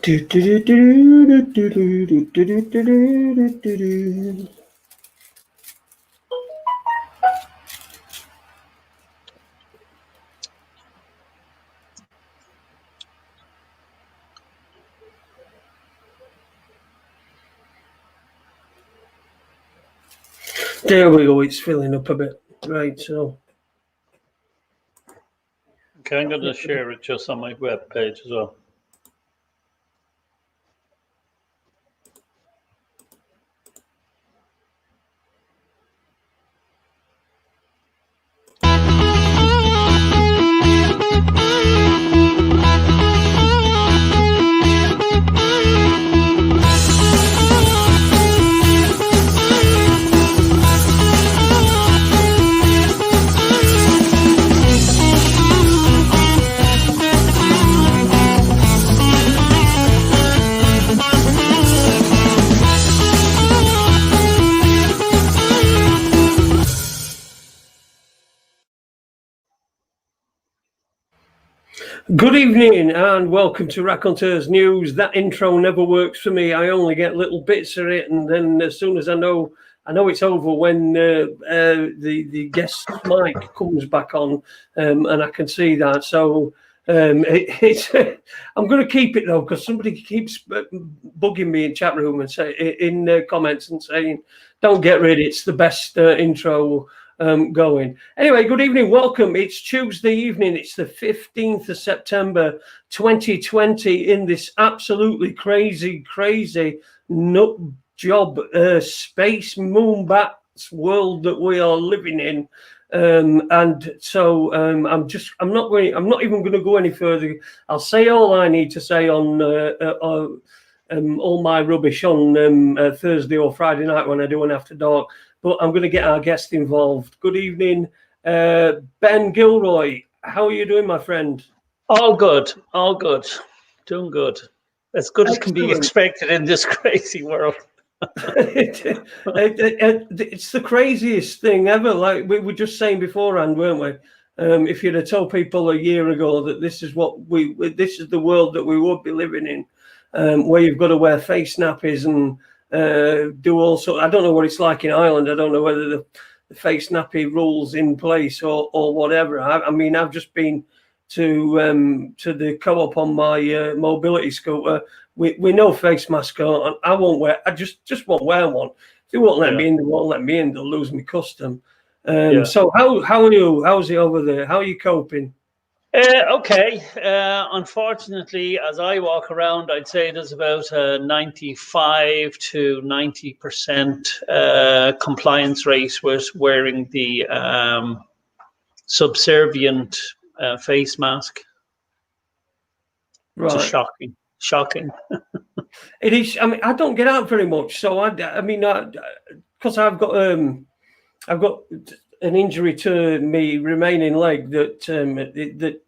There we go, it's filling up a bit. Right, so. Okay, I'm going to share it just on my web page as well. Good evening and welcome to Raconteurs News. That intro never works for me. I only get little bits of it, and then as soon as I know it's over when the guest mic comes back on, and I can see that. So it's I'm going to keep it though, because somebody keeps bugging me in chat room and say in comments and saying, "Don't get rid. It's the best intro." Going. Anyway, good evening, welcome. It's Tuesday evening. It's the 15th of September 2020 in this absolutely crazy nut job space moonbats world that we are living in. And so I'm not even going to go any further. I'll say all I need to say on all my rubbish on Thursday or Friday night when I do an after dark. But I'm going to get our guest involved. Good evening, Ben Gilroy. How are you doing, my friend? All good. Doing good. As good as can be expected in this crazy world. It's the craziest thing ever. Like we were just saying beforehand, weren't we? If you'd have told people a year ago that this is the world that we would be living in, where you've got to wear face nappies and do also. I don't know what it's like in Ireland. I don't know whether the face nappy rules in place or whatever. I mean, I've just been to the co-op on my mobility scooter. We no face mask on. I won't wear. I just won't wear one. If they won't let me in, they won't let me in. They'll lose me custom. So how are you? How's it over there? How are you coping? Okay. Unfortunately, as I walk around, I'd say there's about a 95 to 90% compliance rate with wearing the subservient face mask. Right. It's shocking. It is. I mean, I don't get out very much, so I mean, because I've got an injury to me remaining leg that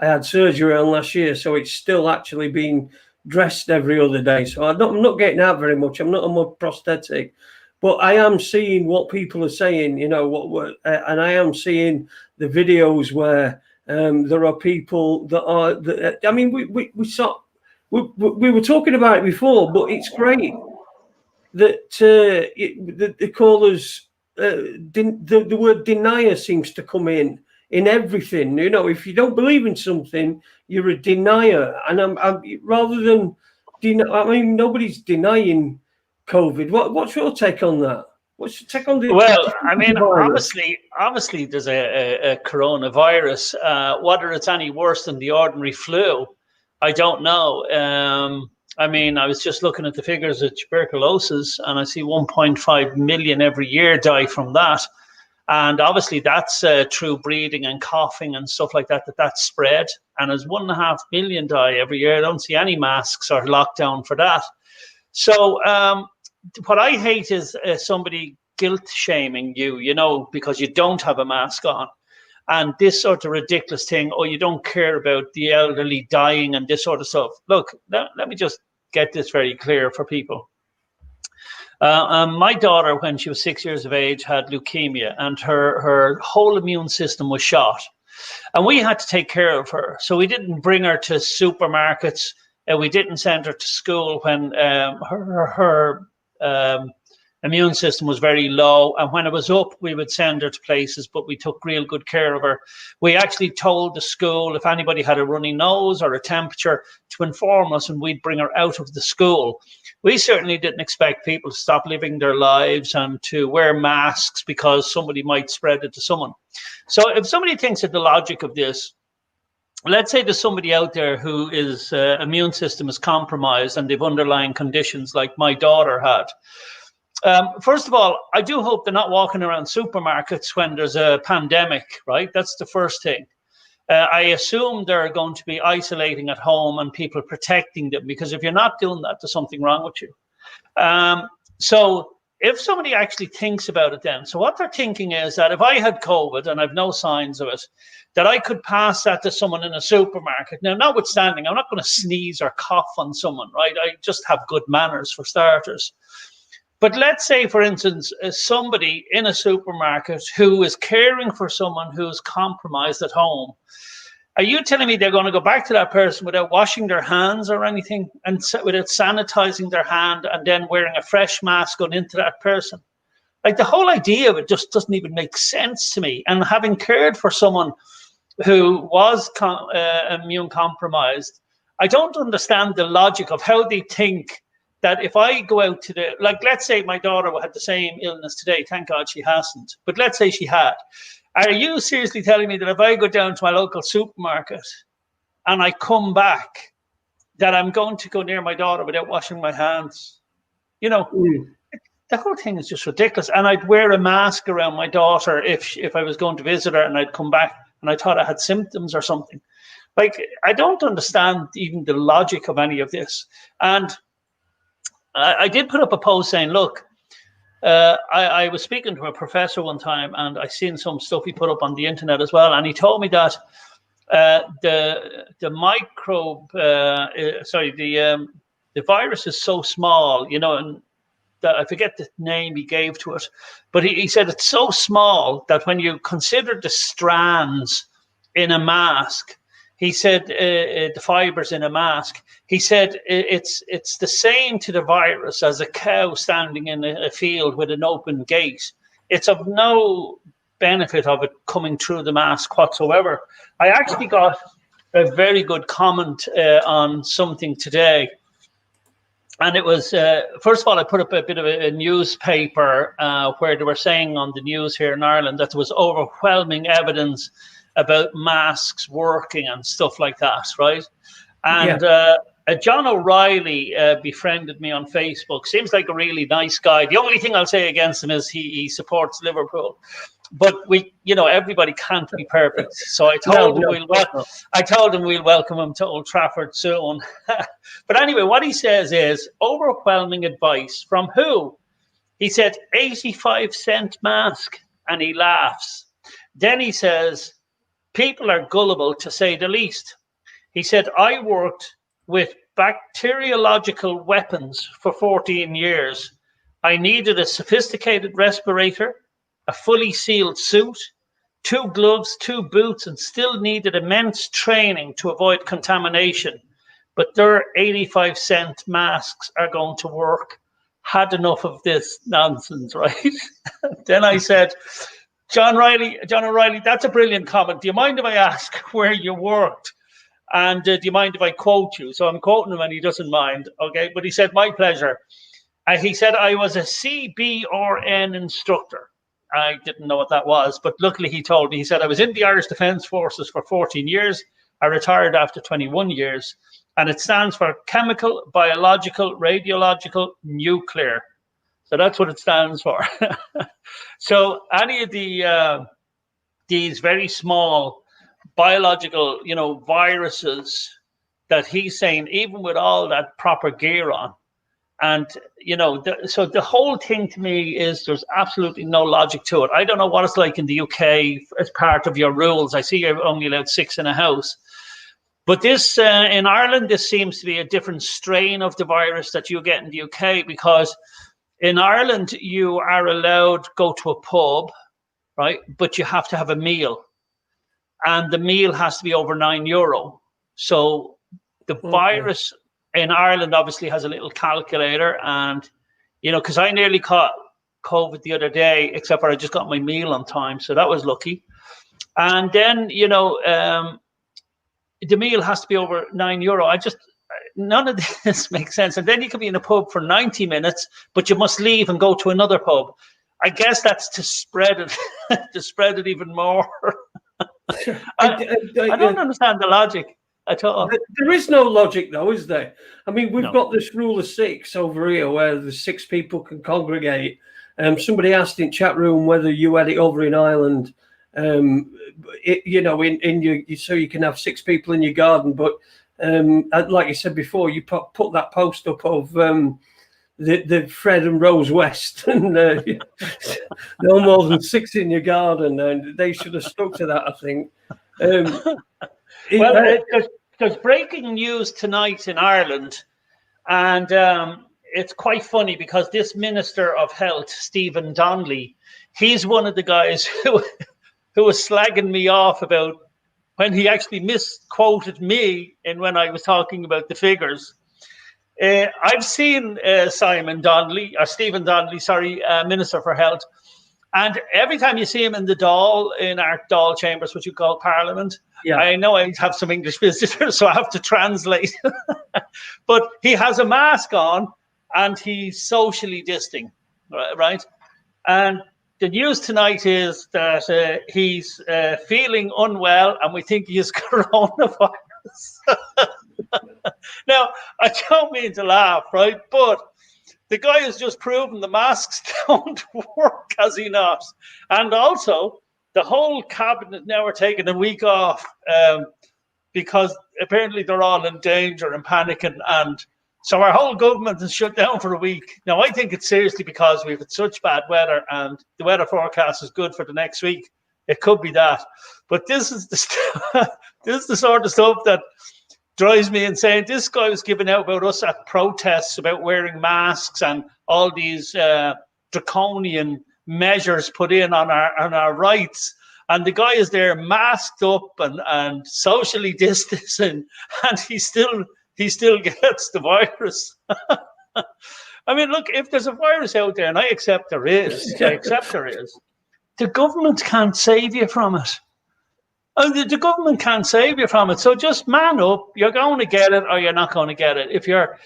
I had surgery on last year, so it's still actually being dressed every other day. So I'm not getting out very much. I'm not on my prosthetic, but I am seeing what people are saying. You know and I am seeing the videos where there are people that are. I mean, we were talking about it before, but it's great that they call us. The word denier seems to come in everything. You know, if you don't believe in something, you're a denier. And I'm rather than I mean, nobody's denying COVID. What's your take on that? What's your take on the? Well, I mean, obviously, there's a coronavirus. Whether it's any worse than the ordinary flu, I don't know. I mean, I was just looking at the figures of tuberculosis, and I see 1.5 million every year die from that. And obviously, that's through breathing and coughing and stuff like that that's spread. And as 1.5 million die every year, I don't see any masks or lockdown for that. So what I hate is somebody guilt shaming you know, because you don't have a mask on. And this sort of ridiculous thing, you don't care about the elderly dying and this sort of stuff. Look, let me just get this very clear for people. My daughter, when she was 6 years of age, had leukemia, and her whole immune system was shot. And we had to take care of her. So we didn't bring her to supermarkets. We didn't send her to school when her immune system was very low, and when it was up, we would send her to places, but we took real good care of her. We actually told the school if anybody had a runny nose or a temperature to inform us, and we'd bring her out of the school. We certainly didn't expect people to stop living their lives and to wear masks because somebody might spread it to someone. So if somebody thinks of the logic of this, let's say there's somebody out there who is immune system is compromised and they've underlying conditions like my daughter had. First of all, I do hope they're not walking around supermarkets when there's a pandemic, right? That's the first thing. I assume they're going to be isolating at home and people protecting them, because if you're not doing that, there's something wrong with you. So if somebody actually thinks about it then, so what they're thinking is that if I had COVID and I've no signs of it, that I could pass that to someone in a supermarket. Now, notwithstanding, I'm not going to sneeze or cough on someone, right? I just have good manners for starters. But let's say, for instance, somebody in a supermarket who is caring for someone who's compromised at home. Are you telling me they're going to go back to that person without washing their hands or anything, and without sanitizing their hand and then wearing a fresh mask going into that person? Like, the whole idea of it just doesn't even make sense to me. And having cared for someone who was immune compromised, I don't understand the logic of how they think that if I go out to the, like, let's say my daughter had the same illness today. Thank God she hasn't. But let's say she had. Are you seriously telling me that if I go down to my local supermarket and I come back, that I'm going to go near my daughter without washing my hands? You know, the whole thing is just ridiculous. And I'd wear a mask around my daughter if I was going to visit her, and I'd come back and I thought I had symptoms or something. Like, I don't understand even the logic of any of this. And I did put up a post saying, look, I was speaking to a professor one time, and I seen some stuff he put up on the internet as well, and he told me that the microbe, the virus is so small, you know, and that I forget the name he gave to it, but he said it's so small that when you consider the strands in a mask, he said the fibers in a mask, he said it's the same to the virus as a cow standing in a field with an open gate. It's of no benefit of it coming through the mask whatsoever. I actually got a very good comment on something today. And it was, first of all, I put up a bit of a newspaper where they were saying on the news here in Ireland that there was overwhelming evidence about masks working and stuff like that, right? And John O'Reilly befriended me on Facebook. Seems like a really nice guy. The only thing I'll say against him is he supports Liverpool. But everybody can't be perfect. So I told him we'll welcome him to Old Trafford soon. But anyway, what he says is overwhelming advice from who? He said 85-cent mask, and he laughs. Then he says, people are gullible, to say the least. He said, I worked with bacteriological weapons for 14 years. I needed a sophisticated respirator, a fully sealed suit, 2 gloves, 2 boots, and still needed immense training to avoid contamination. But their 85-cent masks are going to work. Had enough of this nonsense, right? Then I said, John O'Reilly, that's a brilliant comment. Do you mind if I ask where you worked? And do you mind if I quote you? So I'm quoting him and he doesn't mind. Okay. But he said, my pleasure. He said, I was a CBRN instructor. I didn't know what that was, but luckily he told me. He said, I was in the Irish Defence Forces for 14 years. I retired after 21 years. And it stands for chemical, biological, radiological, nuclear. So that's what it stands for. So any of these very small biological, viruses that he's saying, even with all that proper gear on, and so the whole thing to me is there's absolutely no logic to it. I don't know what it's like in the UK as part of your rules. I see you're only allowed 6 in a house. But this, in Ireland, this seems to be a different strain of the virus that you get in the UK, because in Ireland, you are allowed to go to a pub, right? But you have to have a meal. And the meal has to be over €9. So the virus in Ireland obviously has a little calculator, and because I nearly caught COVID the other day, except for I just got my meal on time, so that was lucky. And then the meal has to be over €9. None of this makes sense. And then you can be in a pub for 90 minutes, but you must leave and go to another pub. I guess that's to spread it, even more. I don't understand the logic at all. There is no logic, though, is there? I mean, we've got this rule of 6 over here, where the 6 people can congregate. Somebody asked in chat room whether you had it over in Ireland. In your, so you can have 6 people in your garden, but like you said before, you put that post up of the Fred and Rose West, and no more than 6 in your garden, and they should have stuck to that, I think. There's breaking news tonight in Ireland, and it's quite funny because this Minister of Health, Stephen Donnelly, he's one of the guys who was slagging me off about when he actually misquoted me when I was talking about the figures. I've seen Stephen Donnelly, Minister for Health, and every time you see him in the Dáil, in our Dáil chambers, which you call Parliament, I know I have some English visitors, so I have to translate. But he has a mask on, and he's socially distancing, right? And the news tonight is that he's feeling unwell, and we think he has coronavirus. Now, I don't mean to laugh, right? But the guy has just proven the masks don't work, has he not? And also, the whole cabinet now are taking a week off because apparently they're all in danger and panicking. And so our whole government is shut down for a week. Now, I think it's seriously because we've had such bad weather, and the weather forecast is good for the next week. It could be that. But this is the sort of stuff that drives me insane. This guy was giving out about us at protests about wearing masks and all these draconian measures put in on our rights. And the guy is there masked up and socially distancing, and he still gets the virus. I mean, look, if there's a virus out there, and I accept there is, the government can't save you from it. The government can't save you from it. So just man up. You're going to get it, or you're not going to get it. If you're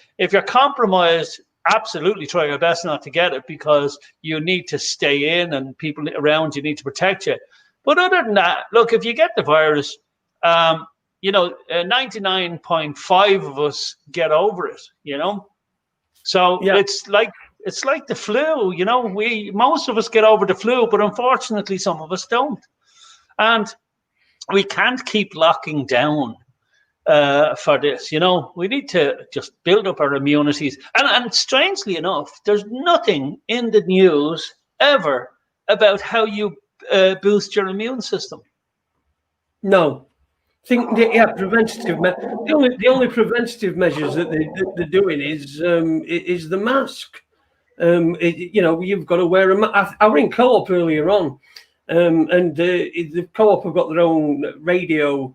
compromised, absolutely try your best not to get it, because you need to stay in, and people around you need to protect you. But other than that, look, if you get the virus, 99.5 of us get over it. So it's like the flu. Most of us get over the flu, but unfortunately, some of us don't. And we can't keep locking down for this. We need to just build up our immunities. And strangely enough, there's nothing in the news ever about how you boost your immune system. No. Preventative. The only preventative measures that they're doing is the mask. You've got to wear a mask. I was in Co-op earlier on. And the Co-op have got their own radio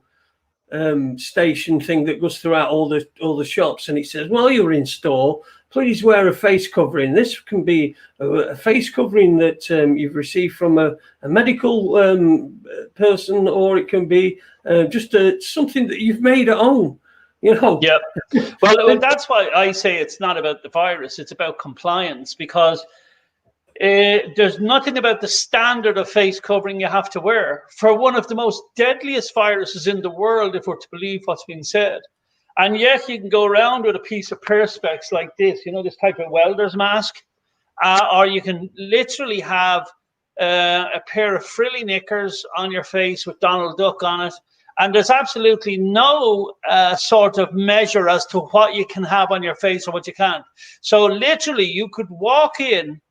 station thing that goes throughout all the shops, and it says, while you're in store, please wear a face covering. This can be a face covering that you've received from a medical person, or it can be just something that you've made at home. Yeah. Well, that's why I say it's not about the virus; it's about compliance, because there's nothing about the standard of face covering you have to wear for one of the most deadliest viruses in the world, if we're to believe what's been said. And yet you can go around with a piece of perspex like this, this type of welder's mask, or you can literally have a pair of frilly knickers on your face with Donald Duck on it. And there's absolutely no sort of measure as to what you can have on your face or what you can't. So literally you could walk in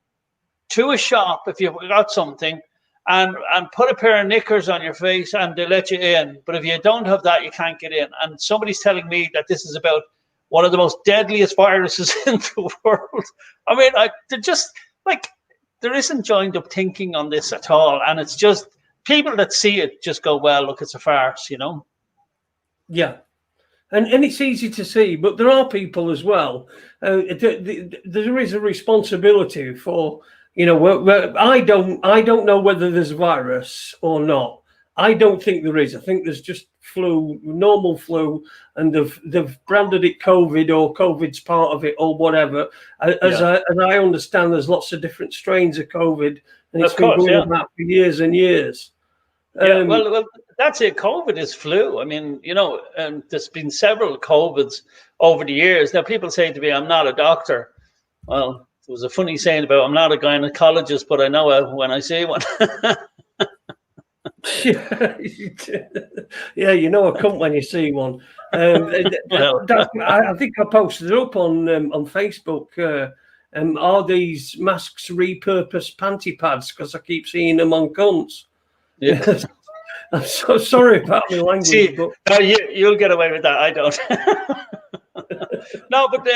to a shop if you've got something and put a pair of knickers on your face and they let you in. But if you don't have that, you can't get in. And somebody's telling me that this is about one of the most deadliest viruses in the world. I mean, they're just like, there isn't joined up thinking on this at all. And it's just people that see it just go, well, look, it's a farce, Yeah. And it's easy to see, but there are people as well. There is a responsibility for, I don't know whether there's a virus or not. I don't think there is. I think there's just flu, normal flu, and they've branded it COVID, or COVID's part of it, or whatever. As I understand, there's lots of different strains of COVID, and it's been going about for years and years. Well, that's it. COVID is flu. I mean, there's been several COVIDs over the years. Now, people say to me, I'm not a doctor. Well, there was a funny saying about, I'm not a gynecologist, but I know when I see one. Yeah, I come when you see one. I think I posted it up on Facebook. Are these masks repurposed panty pads? Because I keep seeing them on cunts. Yeah. I'm so sorry about my language, but you'll get away with that. I don't. No, but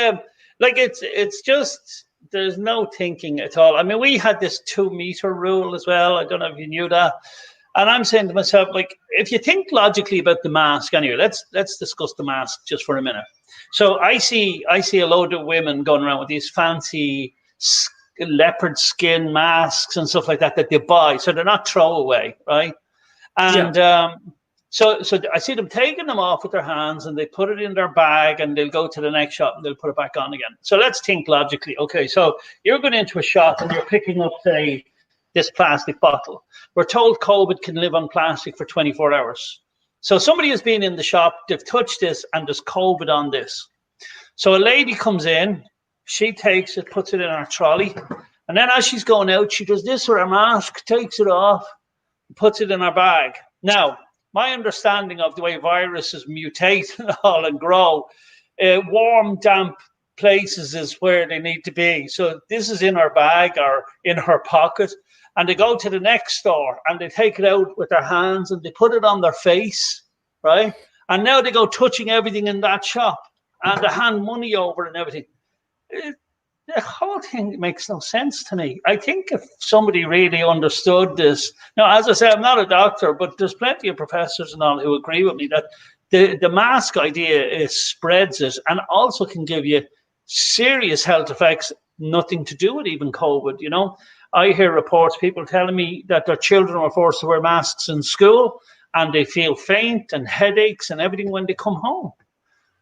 it's just, there's no thinking at all. I mean, we had this 2-meter rule as well. I don't know if you knew that. And I'm saying to myself, if you think logically about the mask, anyway, let's discuss the mask just for a minute. So I see a load of women going around with these fancy leopard skin masks and stuff like that they buy, so they're not throwaway, right? And so I see them taking them off with their hands, and they put it in their bag, and they'll go to the next shop and they'll put it back on again. So let's think logically. Okay, so you're going into a shop and you're picking up, say, this plastic bottle. We're told COVID can live on plastic for 24 hours. So somebody has been in the shop, they've touched this, and there's COVID on this. So a lady comes in, she takes it, puts it in her trolley, and then as she's going out, she does this with her mask, takes it off, puts it in her bag. Now, my understanding of the way viruses mutate and all and grow, warm, damp places is where they need to be. So this is in her bag or in her pocket, and they go to the next store and they take it out with their hands and they put it on their face, right? And now they go touching everything in that shop and they hand money over and everything. The whole thing makes no sense to me. I think if somebody really understood this, now, as I said, I'm not a doctor, but there's plenty of professors and all who agree with me that the mask idea spreads it and also can give you serious health effects, nothing to do with even COVID, I hear reports, people telling me that their children were forced to wear masks in school and they feel faint and headaches and everything when they come home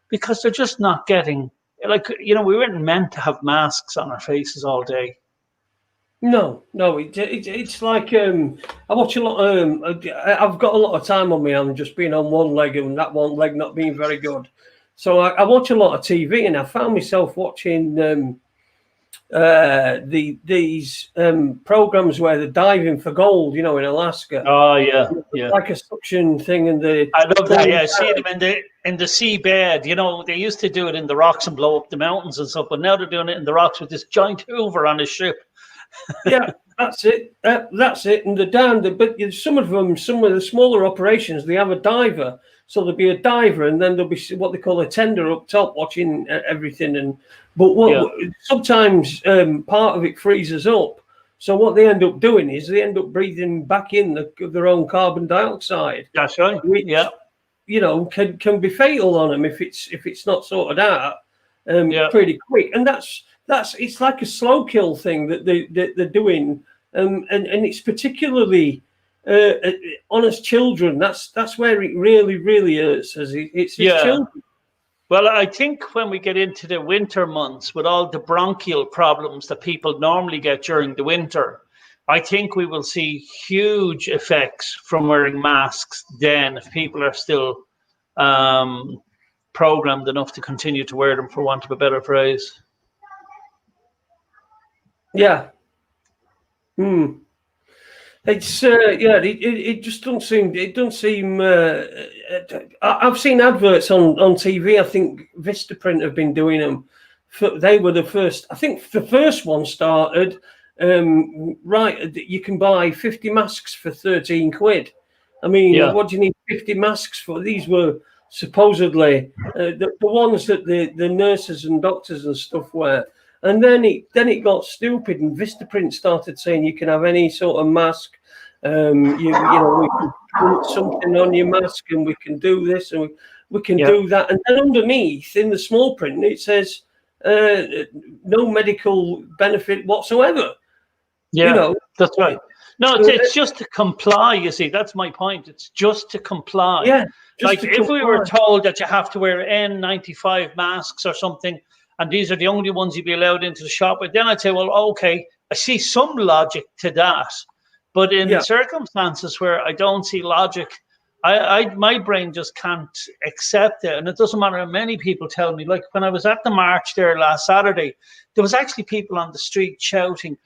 because they're just not getting, we weren't meant to have masks on our faces all day. No, it's like I watch a lot. I've got a lot of time on me. I'm just being on one leg and that one leg not being very good. So I watch a lot of TV, and I found myself watching these programs where they're diving for gold, in Alaska. Oh yeah. Like a suction thing, and I love that. Yeah, I see them in the seabed. They used to do it in the rocks and blow up the mountains and stuff, but now they're doing it in the rocks with this giant Hoover on his ship. Yeah, that's it. And they're down there, but some of the smaller operations, they have a diver. So there'll be a diver, and then there'll be what they call a tender up top watching everything. Sometimes part of it freezes up. So what they end up doing is they end up breathing back in their own carbon dioxide. That's right. Which, can be fatal on them if it's not sorted out pretty quick. And that's it's like a slow kill thing that they're doing, and it's particularly. Honest children, that's where it really, really hurts. It's children. Well, I think when we get into the winter months with all the bronchial problems that people normally get during the winter, I think we will see huge effects from wearing masks then if people are still programmed enough to continue to wear them, for want of a better phrase. Yeah. It's it just doesn't seem. It doesn't seem. I've seen adverts on TV. I think Vistaprint have been doing them. They were the first. I think the first one started. Right, you can buy 50 masks for 13 quid. I mean, what do you need 50 masks for? These were supposedly the ones that the nurses and doctors and stuff wear. And then it got stupid, and Vistaprint started saying you can have any sort of mask. We can put something on your mask, and we can do this. And we can do that. And then underneath, in the small print, it says no medical benefit whatsoever. Yeah, you know, that's right. No, it's just to comply, you see. That's my point. It's just to comply. Yeah. Like if we were told that you have to wear N95 masks or something, and these are the only ones you'd be allowed into the shop, but then I'd say, well, okay, I see some logic to that. But in circumstances where I don't see logic, my brain just can't accept it. And it doesn't matter how many people tell me. Like when I was at the march there last Saturday, there was actually people on the street shouting,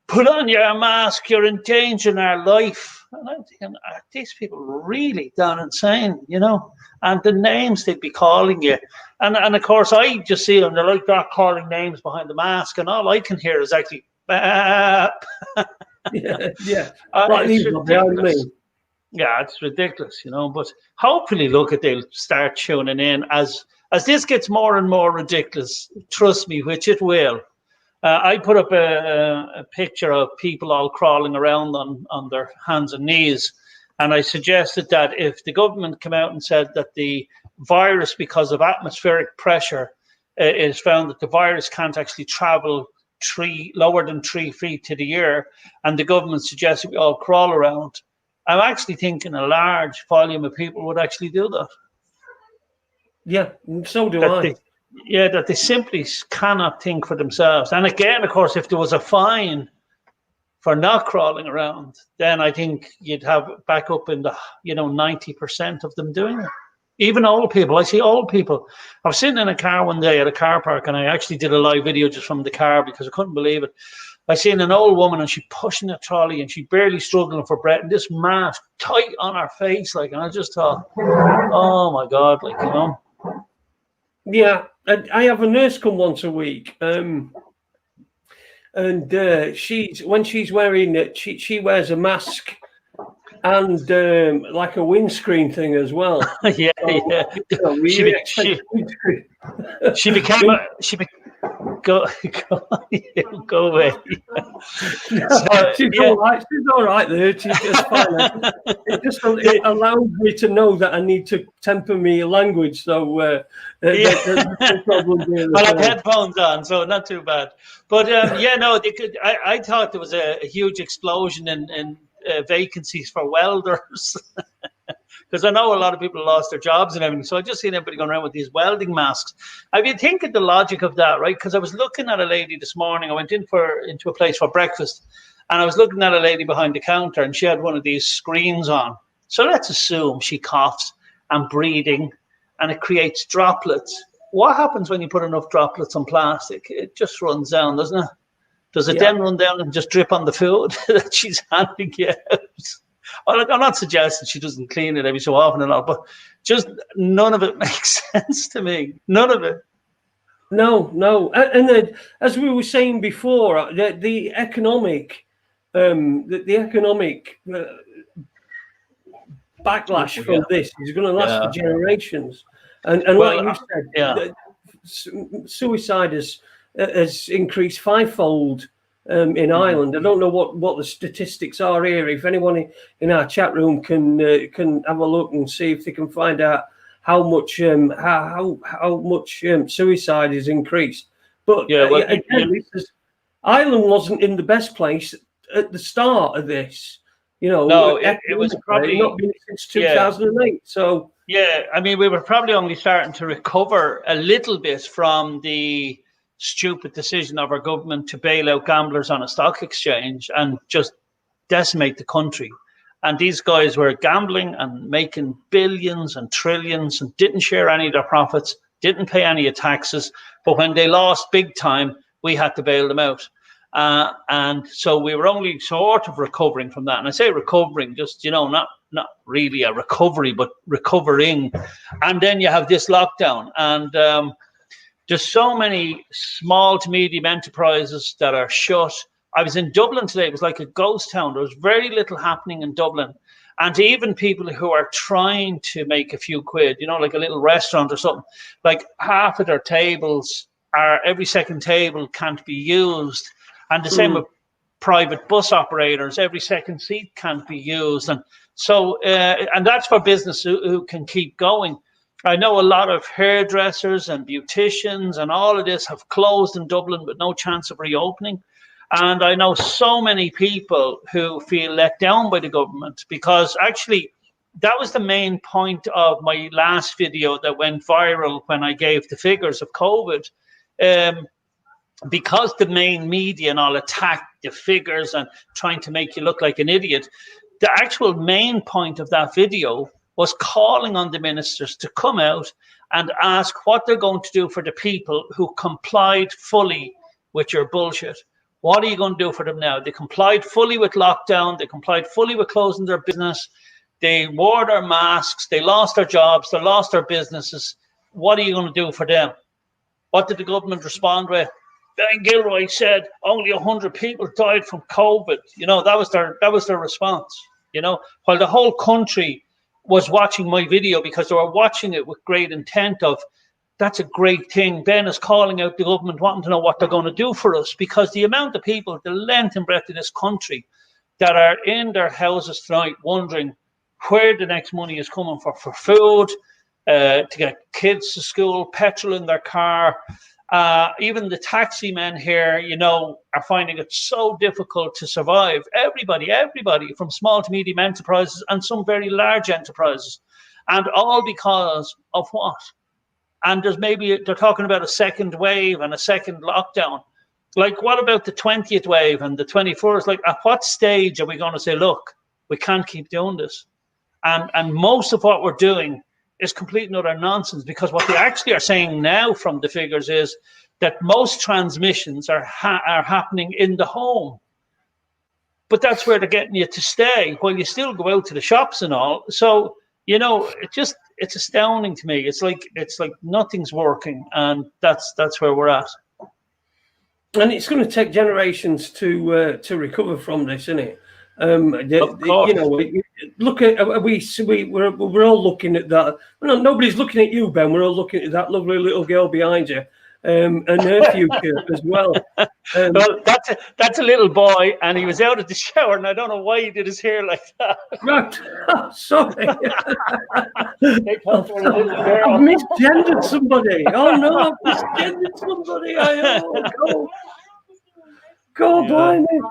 "Put on your mask, you're endangering our life." And I'm thinking, are these people really done insane, you know? And the names they'd be calling you. And of course, I just see them, they're like that, calling names behind the mask, and all I can hear is actually, yeah. Like it's ridiculous. me. Yeah, it's ridiculous, you know. But hopefully, look, they'll start tuning in as this gets more and more ridiculous. Trust me, which it will. I put up a picture of people all crawling around on their hands and knees. And I suggested that if the government came out and said that the virus, because of atmospheric pressure, is found that the virus can't actually travel lower than 3 feet to the air, and the government suggested we all crawl around, I'm actually thinking a large volume of people would actually do that. Yeah, so do I. That they simply cannot think for themselves. And again, of course, if there was a fine for not crawling around, then I think you'd have back up in the 90% of them doing it. Even old people. I see old people. I was sitting in a car one day at a car park, and I actually did a live video just from the car because I couldn't believe it. I seen an old woman, and she pushing a trolley, and she barely struggling for breath, and this mask tight on her face, like, and I just thought, oh my God, like, you know. Yeah, I have a nurse come once a week, and when she's wearing it, she wears a mask and like a windscreen thing as well. Yeah. She became go away. She's all right. She's all right there. She's just fine. It allows me to know that I need to temper my language. So there's no problem there. Well, I have headphones on, so not too bad. But I thought there was a huge explosion in vacancies for welders. Because I know a lot of people lost their jobs and everything. So I just seen everybody going around with these welding masks. I've been thinking the logic of that, right? Because I was looking at a lady this morning. I went into a place for breakfast, and I was looking at a lady behind the counter, and she had one of these screens on. So let's assume she coughs and breathing, and it creates droplets. What happens when you put enough droplets on plastic? It just runs down, doesn't it? Does it then run down and just drip on the food that she's handing you out? I'm not suggesting she doesn't clean it every so often and all, but just none of it makes sense to me. None of it. No. And then, as we were saying before, the economic, backlash from this is going to last for generations. And like you said, suicide has increased fivefold. In Ireland, I don't know what the statistics are here. If anyone in our chat room can have a look and see if they can find out how much suicide is increased. But Ireland wasn't in the best place at the start of this. No, it was probably not been since 2008. So I mean, we were probably only starting to recover a little bit from the stupid decision of our government to bail out gamblers on a stock exchange and just decimate the country. And these guys were gambling and making billions and trillions and didn't share any of their profits, didn't pay any of taxes. But when they lost big time, we had to bail them out. And so we were only sort of recovering from that. And I say recovering, just, not really a recovery, but recovering. And then you have this lockdown. And there's so many small to medium enterprises that are shut. I was in Dublin today. It was like a ghost town. There was very little happening in Dublin. And even people who are trying to make a few quid, like a little restaurant or something, like half of their tables every second table can't be used. And the same with private bus operators. Every second seat can't be used. And so, and that's for business who can keep going. I know a lot of hairdressers and beauticians and all of this have closed in Dublin with no chance of reopening. And I know so many people who feel let down by the government, because actually that was the main point of my last video that went viral when I gave the figures of COVID. Because the main media and all attacked the figures and trying to make you look like an idiot, the actual main point of that video was calling on the ministers to come out and ask what they're going to do for the people who complied fully with your bullshit. What are you going to do for them now? They complied fully with lockdown. They complied fully with closing their business. They wore their masks. They lost their jobs. They lost their businesses. What are you going to do for them? What did the government respond with? Ben Gilroy said only 100 people died from COVID. You know, that was their response. You know, while the whole country was watching my video because they were watching it with great intent of, that's a great thing. Ben is calling out the government, wanting to know what they're going to do for us, because the amount of people, the length and breadth of this country that are in their houses tonight wondering where the next money is coming for food, to get kids to school, petrol in their car. Even the taxi men here, you know, are finding it so difficult to survive. Everybody from small to medium enterprises and some very large enterprises. And all because of what? And they're talking about a second wave and a second lockdown. Like, what about the 20th wave and the 21st? Like, at what stage are we going to say, look, we can't keep doing this? And most of what we're doing is complete and utter nonsense, because what they actually are saying now from the figures is that most transmissions are happening in the home. But that's where they're getting you to stay while you still go out to the shops and all. So, you know, it's astounding to me. It's like nothing's working, and that's where we're at. And it's going to take generations to recover from this, isn't it? You know, look at we're all looking at that. No, nobody's looking at you, Ben. We're all looking at that lovely little girl behind you, and her future as well. Well, that's a little boy, and he was out of the shower, and I don't know why he did his hair like that. Right, sorry. I've misgendered somebody. Oh no, I've misgendered somebody. Go blimey.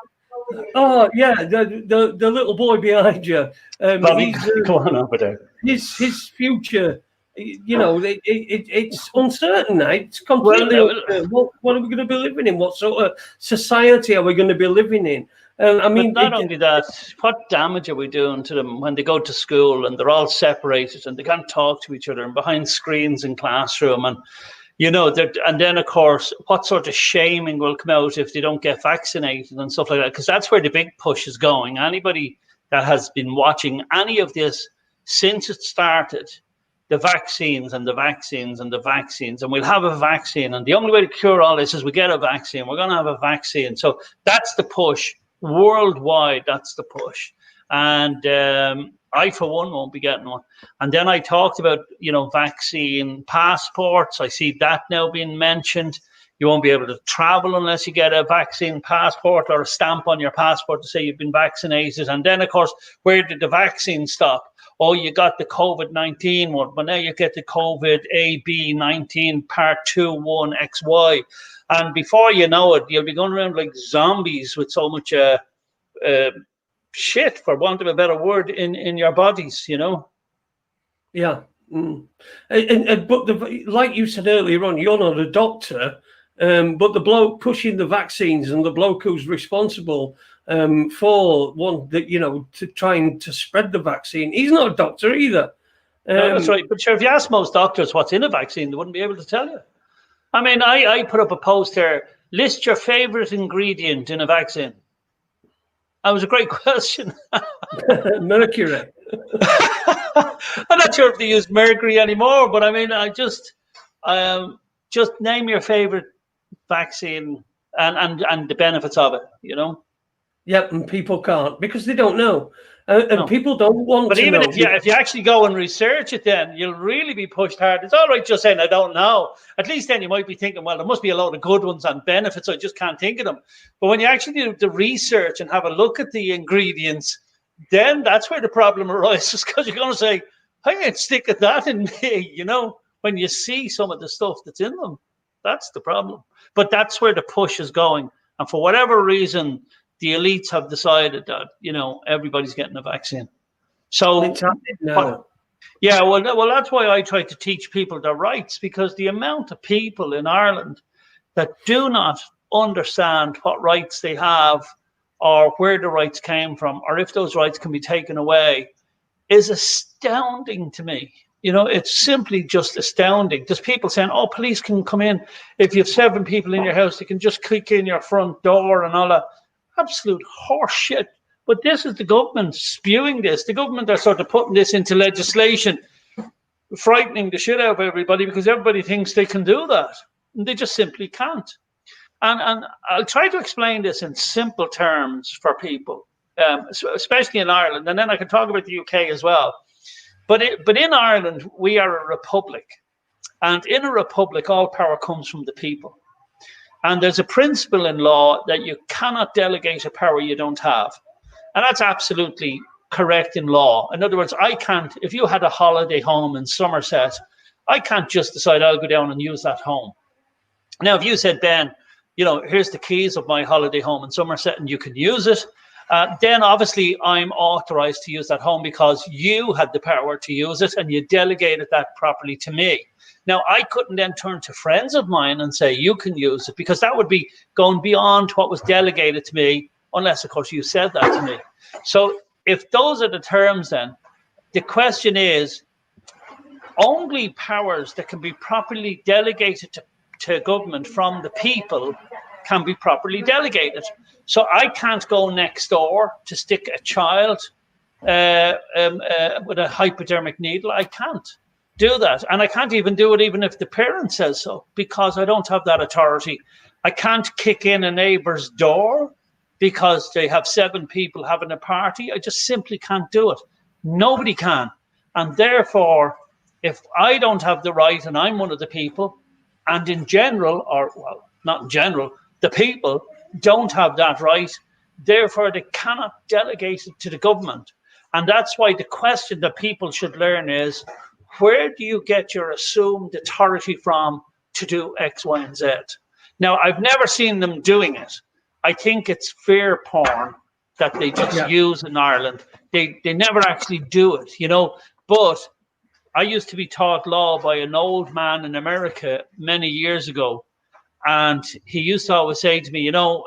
Oh yeah, the little boy behind you. Bobby, go on over there. His future, you know, it's uncertain. It's completely uncertain. What are we going to be living in? What sort of society are we going to be living in? I mean, but not only that, what damage are we doing to them when they go to school and they're all separated and they can't talk to each other and behind screens in classroom, and you know, and then of course, what sort of shaming will come out if they don't get vaccinated and stuff like that? Because that's where the big push is going. Anybody that has been watching any of this since it started, the vaccines and the vaccines and the vaccines, and we'll have a vaccine, and the only way to cure all this is we get a vaccine. We're going to have a vaccine. So that's the push worldwide. That's the push. And I, for one, won't be getting one. And then I talked about, you know, vaccine passports. I see that now being mentioned. You won't be able to travel unless you get a vaccine passport or a stamp on your passport to say you've been vaccinated. And then, of course, where did the vaccine stop? Oh, you got the COVID-19 one, but now you get the COVID AB-19 Part 2-1 XY. And before you know it, you'll be going around like zombies with so much shit, for want of a better word, in your bodies, you know. Yeah. But like you said earlier on, you're not a doctor, but the bloke pushing the vaccines and the bloke who's responsible for one that, you know, to trying to spread the vaccine, he's not a doctor either. No, that's right. But sure, if you ask most doctors what's in a vaccine, they wouldn't be able to tell you. I mean, I put up a post here, list your favorite ingredient in a vaccine. That was a great question. Mercury. I'm not sure if they use mercury anymore, but I mean, just name your favorite vaccine and the benefits of it, you know? Yep, and people can't because they don't know. And no. People don't want but to even know. But even if you actually go and research it, then you'll really be pushed hard. It's all right just saying, I don't know. At least then you might be thinking, well, there must be a lot of good ones and benefits. I just can't think of them. But when you actually do the research and have a look at the ingredients, then that's where the problem arises, because you're going to say, I ain't sticking that in me, you know, when you see some of the stuff that's in them. That's the problem. But that's where the push is going. And for whatever reason, the elites have decided that, you know, everybody's getting a vaccine. So, It's happening now. yeah, well, that's why I try to teach people their rights, because the amount of people in Ireland that do not understand what rights they have or where the rights came from or if those rights can be taken away is astounding to me. You know, it's simply just astounding. There's people saying, oh, police can come in. If you have 7 people in your house, they can just kick in your front door and all that. Absolute horse shit. But this is the government spewing this. The government are sort of putting this into legislation, frightening the shit out of everybody because everybody thinks they can do that. And they just simply can't. And I'll try to explain this in simple terms for people, especially in Ireland. And then I can talk about the UK as well. But in Ireland, we are a republic. And in a republic, all power comes from the people. And there's a principle in law that you cannot delegate a power you don't have. And that's absolutely correct in law. In other words, I can't, if you had a holiday home in Somerset, I can't just decide I'll go down and use that home. Now, if you said, Ben, you know, here's the keys of my holiday home in Somerset and you can use it, then obviously I'm authorized to use that home because you had the power to use it and you delegated that properly to me. Now, I couldn't then turn to friends of mine and say, you can use it, because that would be going beyond what was delegated to me, unless, of course, you said that to me. So if those are the terms, then the question is, only powers that can be properly delegated to government from the people can be properly delegated. So I can't go next door to stick a child with a hypodermic needle. I can't do that. And I can't even do it even if the parent says so, because I don't have that authority. I can't kick in a neighbor's door because they have 7 people having a party. I just simply can't do it. Nobody can. And therefore, if I don't have the right and I'm one of the people, and in general, or well, not in general, the people don't have that right, therefore they cannot delegate it to the government. And that's why the question that people should learn is, where do you get your assumed authority from to do X, Y, and Z? Now, I've never seen them doing it. I think it's fear porn that they just use in Ireland. They never actually do it, you know. But I used to be taught law by an old man in America many years ago. And he used to always say to me, you know,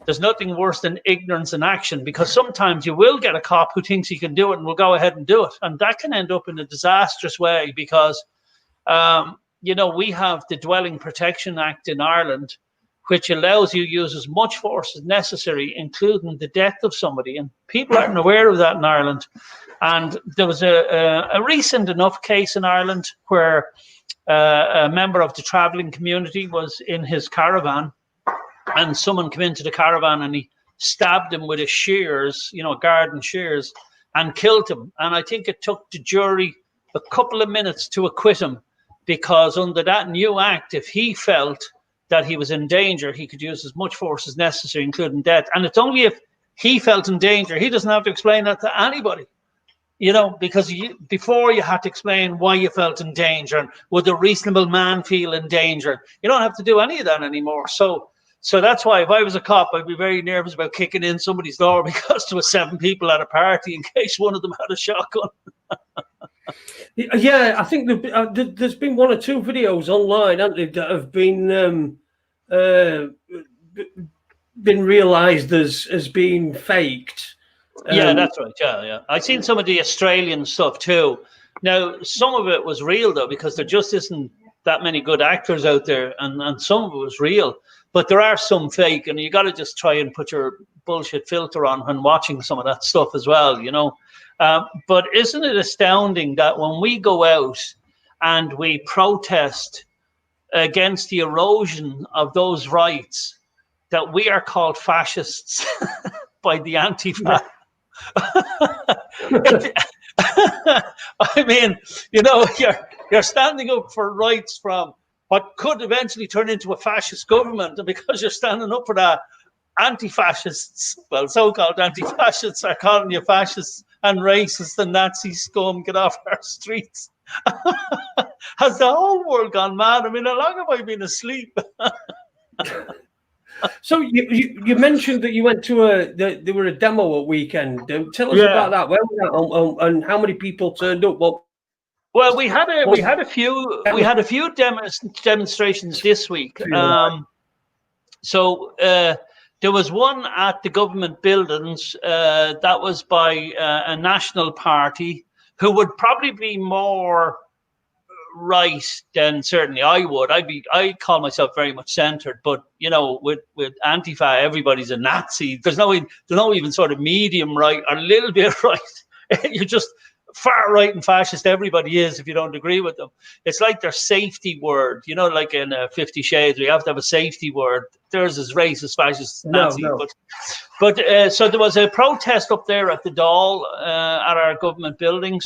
there's nothing worse than ignorance in action, because sometimes you will get a cop who thinks he can do it and will go ahead and do it. And that can end up in a disastrous way because, you know, we have the Dwelling Protection Act in Ireland, which allows you to use as much force as necessary, including the death of somebody. And people aren't aware of that in Ireland. And there was a recent enough case in Ireland where a member of the traveling community was in his caravan and someone came into the caravan and he stabbed him with his shears, you know, garden shears, and killed him. And I think it took the jury a couple of minutes to acquit him, because under that new act, if he felt that he was in danger, he could use as much force as necessary, including death. And it's only if he felt in danger, he doesn't have to explain that to anybody. You know, because before you had to explain why you felt in danger and would a reasonable man feel in danger. You don't have to do any of that anymore. So that's why if I was a cop, I'd be very nervous about kicking in somebody's door because there were 7 people at a party in case one of them had a shotgun. Yeah, I think there's been 1 or 2 videos online, haven't there, that have been realised as being faked. Yeah, that's right. Yeah. I've seen some of the Australian stuff too. Now, some of it was real though, because there just isn't that many good actors out there, and some of it was real. But there are some fake, and you got to just try and put your bullshit filter on when watching some of that stuff as well, you know. But isn't it astounding that when we go out and we protest against the erosion of those rights, that we are called fascists by the anti-fascists? I mean, you know, you're standing up for rights from what could eventually turn into a fascist government, and because you're standing up for that, anti-fascists, well, so-called anti-fascists are calling you fascists and racist and Nazi scum get off our streets. Has the whole world gone mad? I mean, how long have I been asleep? So you mentioned that you went to there were a demo at weekend. Tell us about that. Where was that, and how many people turned up? Well, we had a few demonstrations this week. So there was one at the government buildings that was by a national party who would probably be more right than certainly I would. I call myself very much centred, but you know, with Antifa, everybody's a Nazi. There's no even sort of medium right or a little bit right. You're just far right and fascist. Everybody is, if you don't agree with them. It's like their safety word, you know, like in 50 Shades, we have to have a safety word. Theirs is racist, fascist, Nazi. No. But so there was a protest up there at the Dáil at our government buildings.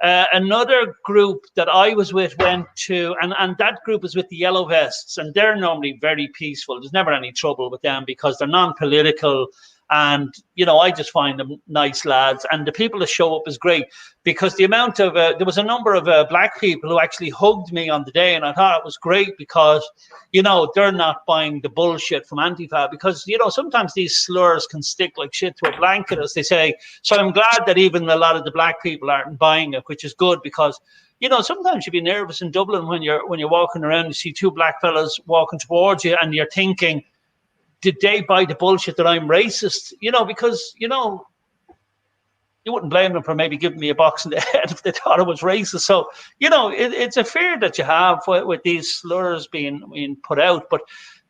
Another group that I was with went to, and that group is with the Yellow Vests, and they're normally very peaceful. There's never any trouble with them because they're non-political. And, you know, I just find them nice lads. And the people that show up is great because the amount of, there was a number of black people who actually hugged me on the day. And I thought it was great because, you know, they're not buying the bullshit from Antifa because, you know, sometimes these slurs can stick like shit to a blanket, as they say. So I'm glad that even a lot of the black people aren't buying it, which is good because, you know, sometimes you'd be nervous in Dublin when you're walking around, you see two black fellas walking towards you and you're thinking, did they buy the bullshit that I'm racist? You know, because, you know, you wouldn't blame them for maybe giving me a box in the head if they thought I was racist. So, you know, it's a fear that you have with these slurs being put out. But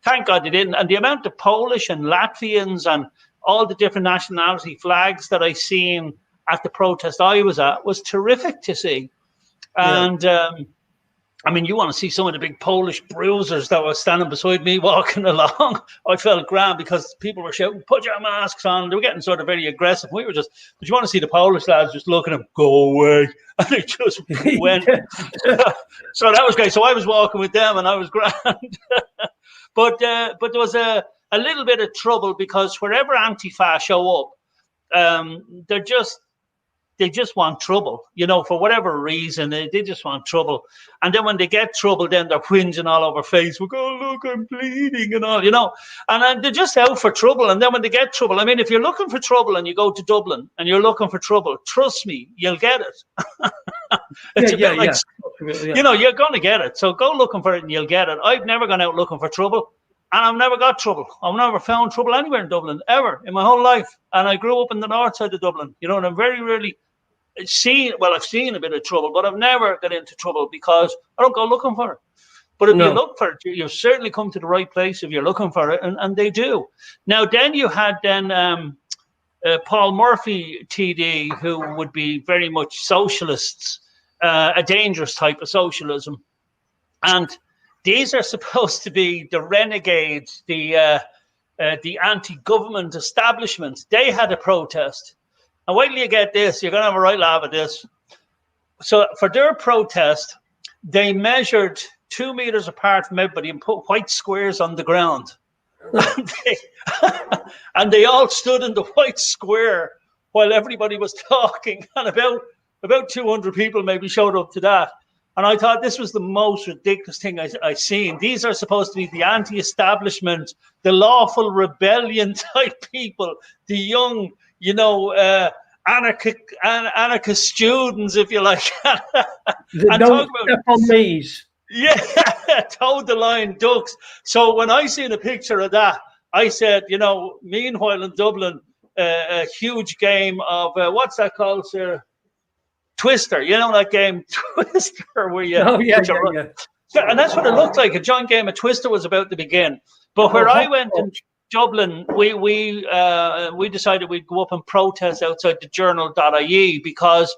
thank God they didn't. And the amount of Polish and Latvians and all the different nationality flags that I seen at the protest I was at was terrific to see. And, I mean, you want to see some of the big Polish bruisers that were standing beside me walking along. I felt grand because people were shouting, put your masks on. They were getting sort of very aggressive. We were just, but you want to see the Polish lads just looking at them, go away. And they just went. So that was great. So I was walking with them and I was grand. But there was a little bit of trouble because wherever Antifa show up, they just want trouble, you know, for whatever reason, they just want trouble. And then when they get trouble, then they're whinging all over Facebook. Oh, look, I'm bleeding and all, you know. And then they're just out for trouble. And then when they get trouble, I mean, if you're looking for trouble and you go to Dublin and you're looking for trouble, trust me, you'll get it. It's a bit like, you know, you're going to get it. So go looking for it and you'll get it. I've never gone out looking for trouble. And I've never got trouble. I've never found trouble anywhere in Dublin, ever, in my whole life. And I grew up in the north side of Dublin, you know, and I'm very rarely I've seen a bit of trouble, but I've never got into trouble because I don't go looking for it. But if you look for it, you certainly come to the right place if you're looking for it, and they do. Now, then you had Paul Murphy, TD, who would be very much socialists, a dangerous type of socialism. And these are supposed to be the renegades, the anti-government establishment. They had a protest. And wait till you get this, you're going to have a right laugh at this. So for their protest, they measured 2 meters apart from everybody and put white squares on the ground. And they all stood in the white square while everybody was talking. And about 200 people maybe showed up to that. And I thought this was the most ridiculous thing I've seen. These are supposed to be the anti-establishment, the lawful rebellion type people, the young, you know, anarchist students, if you like. Don't step on these. Yeah, toe the line ducks. So when I seen a picture of that, I said, you know, meanwhile in Dublin, a huge game of, what's that called, sir? Twister. You know that game, Twister, where you... Oh, yeah. And that's what it looked like. A joint game of Twister was about to begin. But where I went in Dublin, we decided we'd go up and protest outside the journal.ie because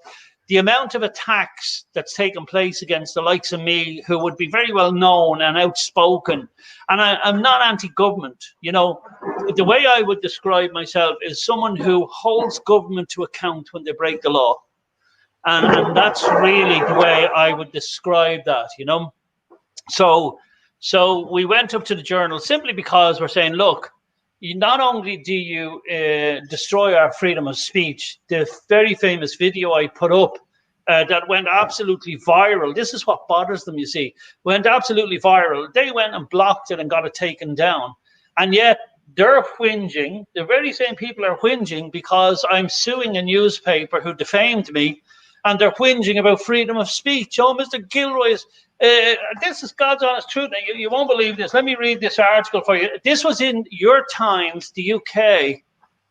the amount of attacks that's taken place against the likes of me, who would be very well known and outspoken, and I'm not anti-government, you know, the way I would describe myself is someone who holds government to account when they break the law. And that's really the way I would describe that, you know. So we went up to the journal simply because we're saying, look, not only do you destroy our freedom of speech, the very famous video I put up that went absolutely viral. This is what bothers them, you see. Went absolutely viral. They went and blocked it and got it taken down. And yet they're whinging. The very same people are whinging because I'm suing a newspaper who defamed me, and they're whinging about freedom of speech. Oh, Mr. Gilroy is... this is God's honest truth. You won't believe this. Let me read this article for you. This was in your Times, the UK.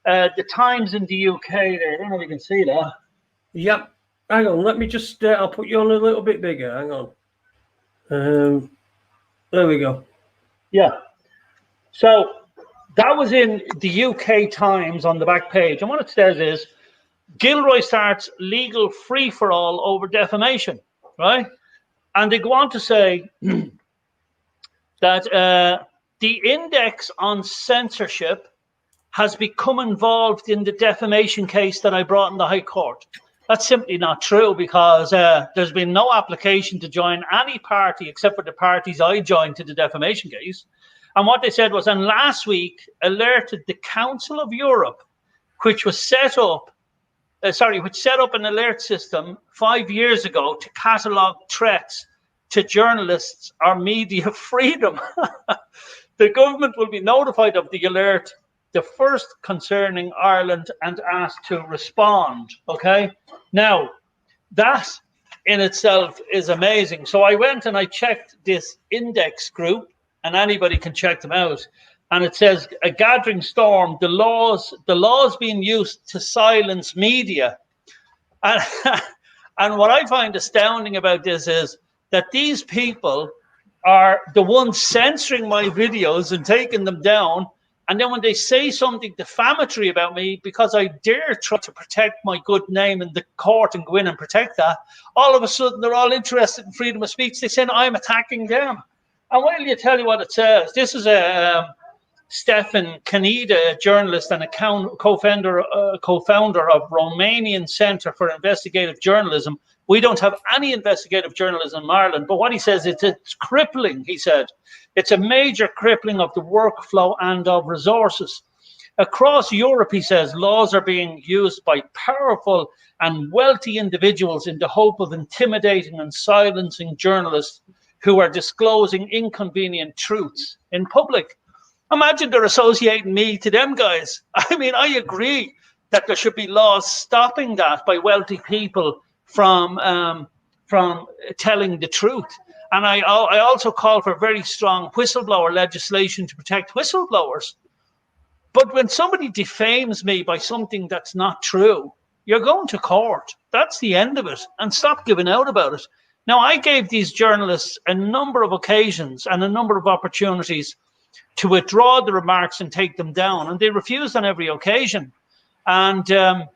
The Times in the UK there. I don't know if you can see that. Yep. Hang on. Let me just... I'll put you on a little bit bigger. Hang on. There we go. Yeah. So that was in the UK Times on the back page. And what it says is, Gilroy starts legal free-for-all over defamation, right? And they go on to say that the Index on Censorship has become involved in the defamation case that I brought in the High Court. That's simply not true, because there's been no application to join any party except for the parties I joined to the defamation case. And what they said was, and last week alerted the Council of Europe, which set up an alert system 5 years ago to catalogue threats to journalists or media freedom. The government will be notified of the alert, the first concerning Ireland, and asked to respond. Okay? Now, that in itself is amazing. So I went and I checked this Index group, and anybody can check them out. And it says, a gathering storm, the laws being used to silence media. And, and what I find astounding about this is that these people are the ones censoring my videos and taking them down. And then when they say something defamatory about me, because I dare try to protect my good name in the court and go in and protect that, all of a sudden they're all interested in freedom of speech. They say I'm attacking them. And wait till you tell you what it says. This is a... Stefan Kaneda, a journalist and a co-founder of Romanian Centre for Investigative Journalism. We don't have any investigative journalism in Ireland, but what he says is it's crippling, he said. It's a major crippling of the workflow and of resources. Across Europe, he says, laws are being used by powerful and wealthy individuals in the hope of intimidating and silencing journalists who are disclosing inconvenient truths in public. Imagine they're associating me to them guys. I mean, I agree that there should be laws stopping that by wealthy people from telling the truth. And I also call for very strong whistleblower legislation to protect whistleblowers. But when somebody defames me by something that's not true, you're going to court. That's the end of it. And stop giving out about it. Now, I gave these journalists a number of occasions and a number of opportunities to withdraw the remarks and take them down, and they refused on every occasion. And a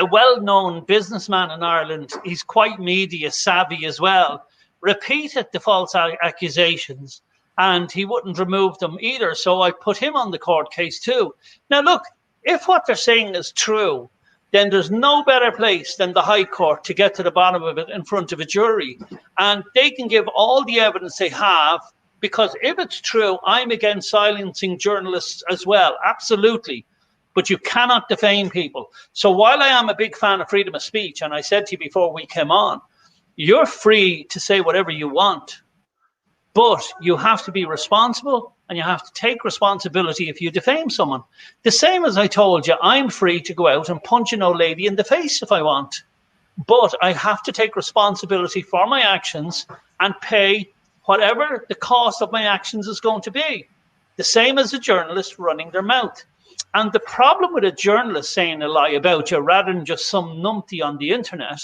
well-known businessman in Ireland, he's quite media savvy as well, repeated the false accusations, and he wouldn't remove them either. So I put him on the court case too. Now look, if what they're saying is true, then there's no better place than the High Court to get to the bottom of it in front of a jury. And they can give all the evidence they have, because if it's true, I'm against silencing journalists as well, absolutely. But you cannot defame people. So while I am a big fan of freedom of speech, and I said to you before we came on, you're free to say whatever you want, but you have to be responsible, and you have to take responsibility if you defame someone. The same as I told you, I'm free to go out and punch an old lady in the face if I want, but I have to take responsibility for my actions and pay whatever the cost of my actions is going to be. The same as a journalist running their mouth. And the problem with a journalist saying a lie about you rather than just some numpty on the internet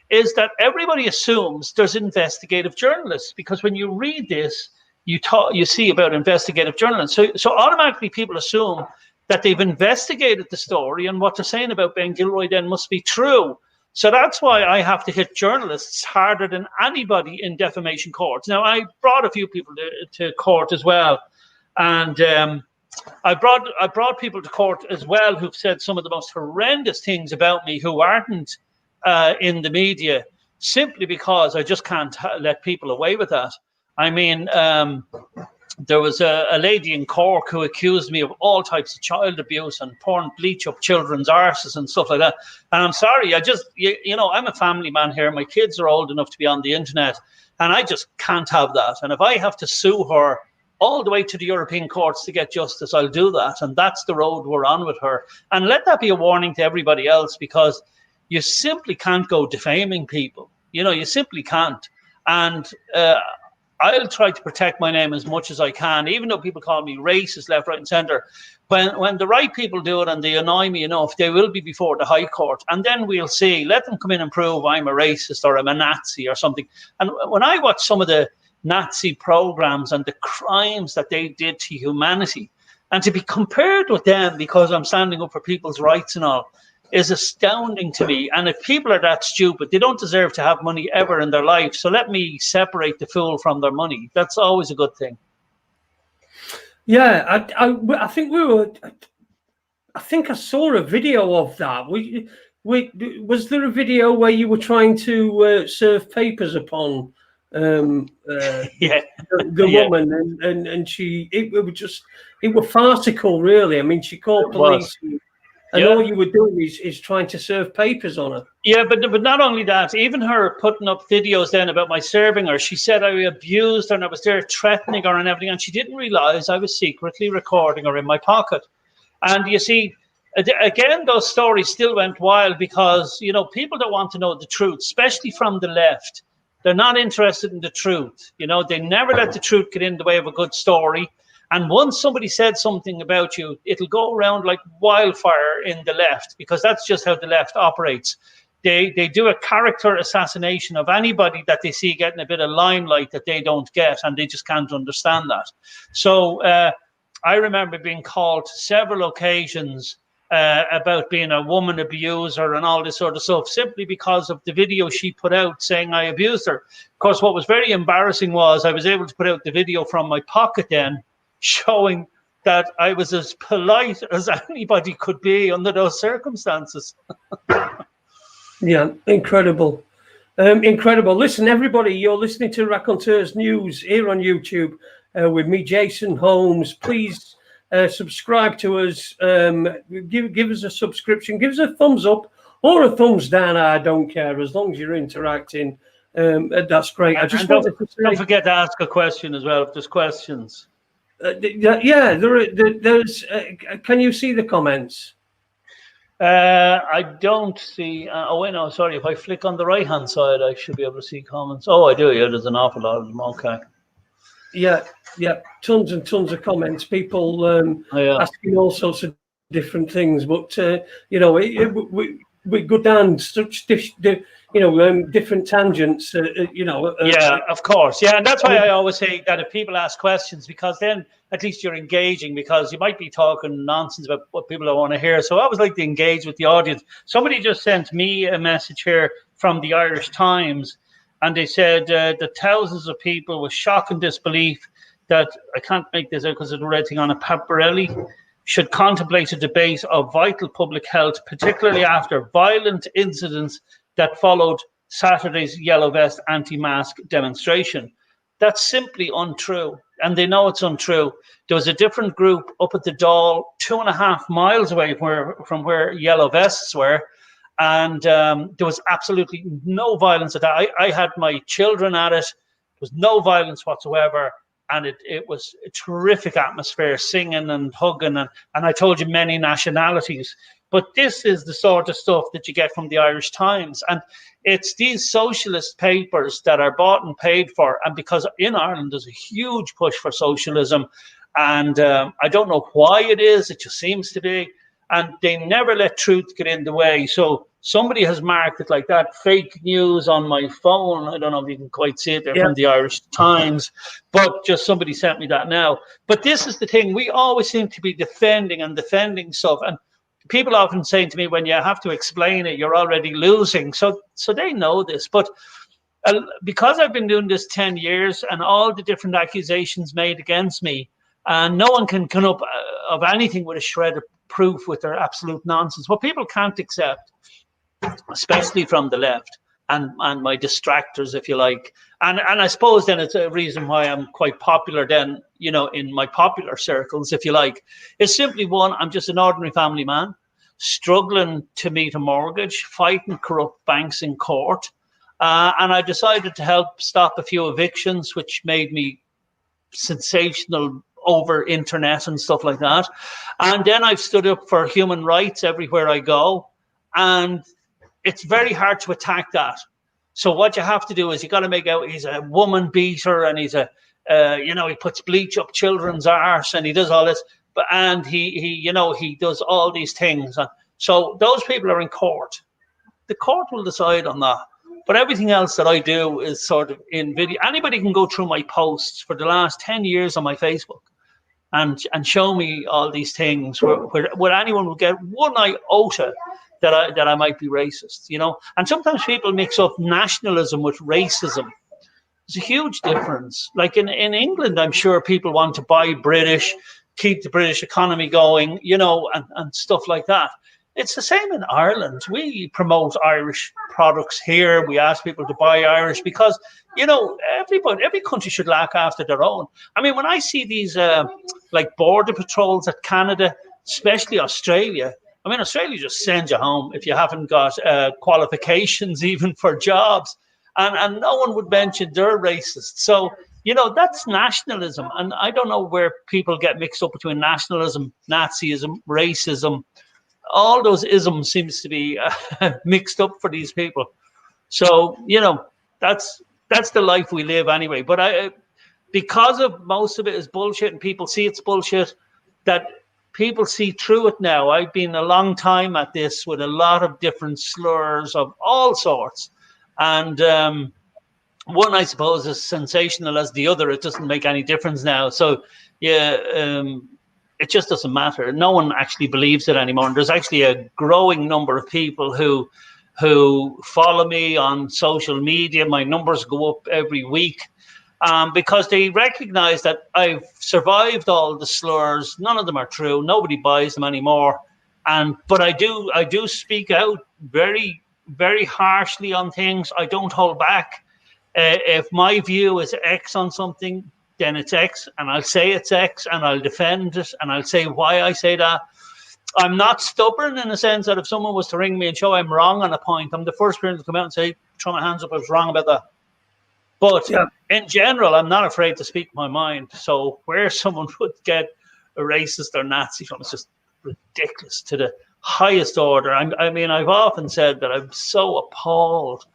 is that everybody assumes there's investigative journalists, because when you read this, you see about investigative journalists. So automatically people assume that they've investigated the story, and what they're saying about Ben Gilroy then must be true. So that's why I have to hit journalists harder than anybody in defamation courts. Now, I brought a few people to court as well. And I brought people to court as well who've said some of the most horrendous things about me who aren't in the media, simply because I just can't let people away with that. I mean, there was a lady in Cork who accused me of all types of child abuse and pouring bleach up children's arses and stuff like that. And I'm sorry, I'm a family man here. My kids are old enough to be on the internet, and I just can't have that. And if I have to sue her all the way to the European courts to get justice, I'll do that. And that's the road we're on with her. And let that be a warning to everybody else, because you simply can't go defaming people. You simply can't. And I'll try to protect my name as much as I can, even though people call me racist left, right, and centre. When the right people do it and they annoy me enough, they will be before the High Court. And then we'll see. Let them come in and prove I'm a racist or I'm a Nazi or something. And when I watch some of the Nazi programs and the crimes that they did to humanity, and to be compared with them because I'm standing up for people's rights and all, is astounding to me. And if people are that stupid, they don't deserve to have money ever in their life. So let me separate the fool from their money. That's always a good thing. Yeah, I think I think I saw a video of that. Was there a video where you were trying to serve papers upon the woman, and it was farcical, really? I mean, she called police. And all you were doing is trying to serve papers on her. Yeah, but not only that, even her putting up videos then about my serving her, she said I abused her and I was there threatening her and everything, and she didn't realise I was secretly recording her in my pocket. And you see, again, those stories still went wild because, people don't want to know the truth, especially from the left. They're not interested in the truth. They never let the truth get in the way of a good story. And once somebody said something about you, it'll go around like wildfire in the left, because that's just how the left operates. They do a character assassination of anybody that they see getting a bit of limelight that they don't get, and they just can't understand that. So I remember being called to several occasions about being a woman abuser and all this sort of stuff, simply because of the video she put out saying I abused her. Of course, what was very embarrassing was I was able to put out the video from my pocket then, showing that I was as polite as anybody could be under those circumstances. Yeah, incredible. Incredible. Listen, everybody, you're listening to Raconteurs News here on YouTube with me, Jason Holmes. Please subscribe to us. Give us a subscription. Give us a thumbs up or a thumbs down. I don't care, as long as you're interacting. That's great. I just wanted to say, don't forget to ask a question as well if there's questions. There's. Can you see the comments? I don't see. Oh wait, no, sorry. If I flick on the right-hand side, I should be able to see comments. Oh, I do. Yeah, there's an awful lot of them. Okay. Yeah, tons and tons of comments. People asking all sorts of different things, but we go down such different tangents. Yeah, of course. Yeah, and that's why I always say that if people ask questions, because then at least you're engaging, because you might be talking nonsense about what people don't want to hear. So I always like to engage with the audience. Somebody just sent me a message here from the Irish Times, and they said that thousands of people with shock and disbelief that, I can't make this out because it's writing on a paparelli, should contemplate a debate of vital public health, particularly after violent incidents that followed Saturday's Yellow Vest anti-mask demonstration. That's simply untrue, and they know it's untrue. There was a different group up at the Dáil, 2.5 miles away from where Yellow Vests were, and there was absolutely no violence at that. I had my children at it. There was no violence whatsoever, and it was a terrific atmosphere, singing and hugging, and I told you, many nationalities. But this is the sort of stuff that you get from the Irish Times. And it's these socialist papers that are bought and paid for. And because in Ireland, there's a huge push for socialism. And I don't know why it is. It just seems to be. And they never let truth get in the way. So somebody has marked it like that, fake news on my phone. I don't know if you can quite see it there from the Irish Times. But just somebody sent me that now. But this is the thing. We always seem to be defending stuff. And people often say to me, when you have to explain it, you're already losing. So they know this. But because I've been doing this 10 years and all the different accusations made against me, and no one can come up of anything with a shred of proof with their absolute nonsense. What people can't accept, especially from the left and my distractors, if you like. And I suppose then it's a reason why I'm quite popular then, you know, in my popular circles, if you like, is simply one, I'm just an ordinary family man, struggling to meet a mortgage, fighting corrupt banks in court. And I decided to help stop a few evictions, which made me sensational over internet and stuff like that. And then I've stood up for human rights everywhere I go. And it's very hard to attack that. So what you have to do is you got to make out he's a woman beater and he's a, you know, he puts bleach up children's arse and he does all this, and he you know, he does all these things. And so those people are in court. The court will decide on that. But everything else that I do is sort of in video. Anybody can go through my posts for the last 10 years on my Facebook and show me all these things where anyone will get one iota that I might be racist, you know. And sometimes people mix up nationalism with racism. There's a huge difference. Like in England, I'm sure people want to buy British, keep the British economy going, you know, and stuff like that. It's the same in Ireland. We promote Irish products here. We ask people to buy Irish because, you know, every country should look after their own. I mean, when I see these like border patrols at Canada, especially Australia, I mean, Australia just sends you home if you haven't got qualifications even for jobs. And no one would mention they're racist. So, you know, that's nationalism. And I don't know where people get mixed up between nationalism, Nazism, racism. All those isms seems to be mixed up for these people. So, you know, that's the life we live anyway. But because of most of it is bullshit and people see it's bullshit, that people see through it now. I've been a long time at this with a lot of different slurs of all sorts. And one, I suppose, is sensational as the other. It doesn't make any difference now. So, yeah, it just doesn't matter. No one actually believes it anymore. And there's actually a growing number of people who follow me on social media. My numbers go up every week because they recognize that I've survived all the slurs. None of them are true. Nobody buys them anymore. But I do speak out very, very harshly on things. I don't hold back. If my view is X on something, then it's X, and I'll say it's X, and I'll defend it, and I'll say why I say that. I'm not stubborn in the sense that if someone was to ring me and show I'm wrong on a point, I'm the first person to come out and say, throw my hands up, I was wrong about that. But in general, I'm not afraid to speak my mind. So where someone would get a racist or Nazi from, it's just ridiculous to the highest order. I mean, I've often said that I'm so appalled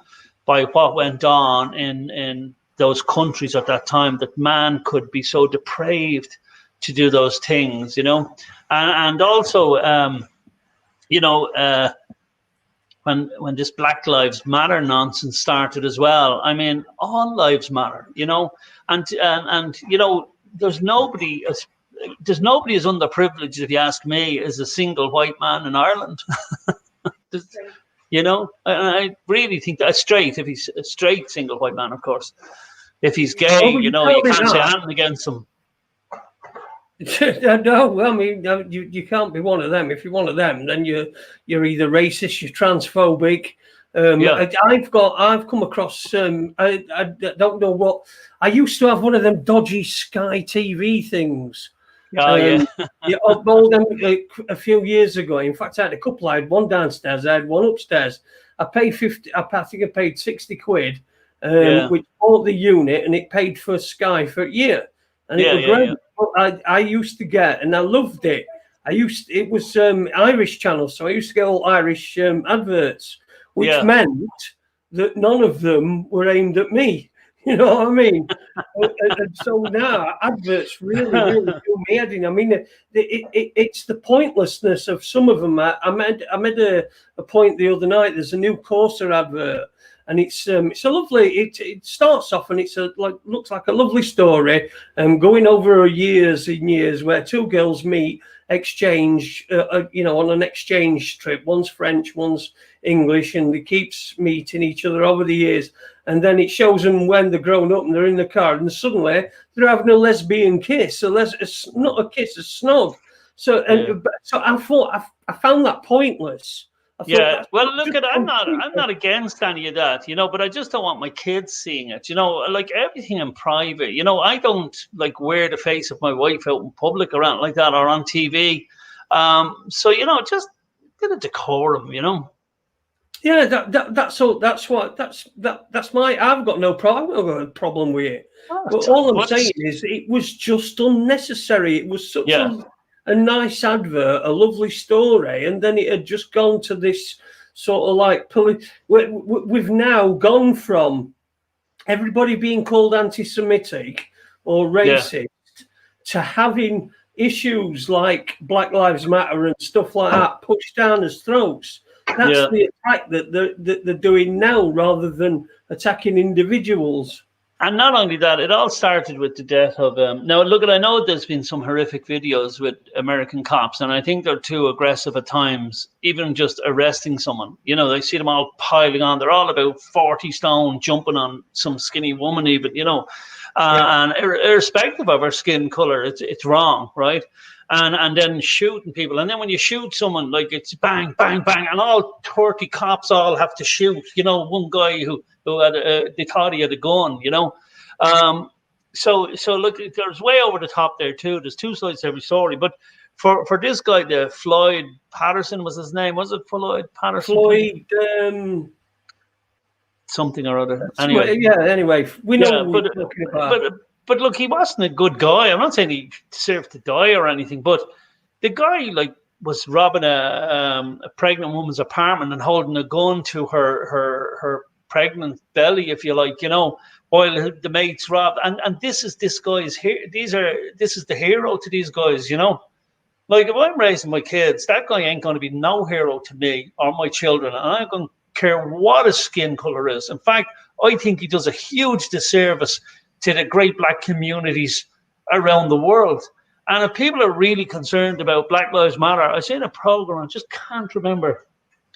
by what went on in those countries at that time, that man could be so depraved to do those things, you know. And also, you know, when this Black Lives Matter nonsense started as well, I mean, all lives matter, you know. And you know, there's nobody as underprivileged, if you ask me, as a single white man in Ireland. You know, and I really think that straight, if he's a straight single white man, of course. If he's gay, you know, you can't say anything against him. No, I mean, you can't be one of them. If you're one of them, then you're either racist, you're transphobic. I've come across. I don't know what. I used to have one of them dodgy Sky TV things. Oh yeah. Yeah, all them a few years ago. In fact, I had a couple. I had one downstairs. I had one upstairs. I paid 50. I think I paid 60 quid. Which bought the unit, and it paid for Sky for a year, and it was great. Yeah. I used to get, and I loved it. It was Irish channel, so I used to get all Irish adverts, which meant that none of them were aimed at me. You know what I mean? and so now adverts really do me head in. I mean, it's the pointlessness of some of them. I made a point the other night. There's a new Corsair advert. And it's a lovely. It starts off and looks like a lovely story, going over years and years where two girls meet, exchange, you know, on an exchange trip. One's French, one's English, and they keeps meeting each other over the years. And then it shows them when they're grown up and they're in the car, and suddenly they're having a lesbian kiss. Not a kiss, a snog. So I thought I found that pointless. I thought Yeah, that's well, not look just at on I'm Twitter. not against any of that, but I just don't want my kids seeing it, like everything in private. I don't like wear the face of my wife out in public or anything like that or on TV. So just get a decorum. Yeah, that's all. That's my. I've got no problem with it. Oh, But all I'm what's saying is, it was just unnecessary. It was such yeah, a nice advert, a lovely story, and then it had just gone to this sort of like we've now gone from everybody being called anti-Semitic or yeah, racist to having issues like Black Lives Matter and stuff like that pushed down as throats. That's yeah. the attack that they're doing now, rather than attacking individuals. And not only that, it all started with the death of. Now, look, I know there's been some horrific videos with American cops, and I think they're too aggressive at times, even just arresting someone. They see them all piling on. They're all about 40 stone, jumping on some skinny woman, even, Yeah. and irrespective of her skin color, it's wrong, right? And then shooting people. And then when you shoot someone, like it's bang, bang, bang, and all 30 cops all have to shoot. One guy who had they thought he had a gun. So look, there's way over the top there too. There's two sides to every story. But for this guy, the Floyd Patterson was his name. Was it Floyd Patterson? Floyd. Something or other. Anyway. Yeah. Anyway, we know Yeah, what we're talking about. but look, he wasn't a good guy. I'm not saying he deserved to die or anything, but the guy was robbing a pregnant woman's apartment and holding a gun to her pregnant belly, if you like, while the mates robbed. And this is this guy's here. This is the hero to these guys, Like if I'm raising my kids, that guy ain't going to be no hero to me or my children, and I don't care what his skin color is. In fact, I think he does a huge disservice to the great black communities around the world. And if people are really concerned about Black Lives Matter, I seen a program, I just can't remember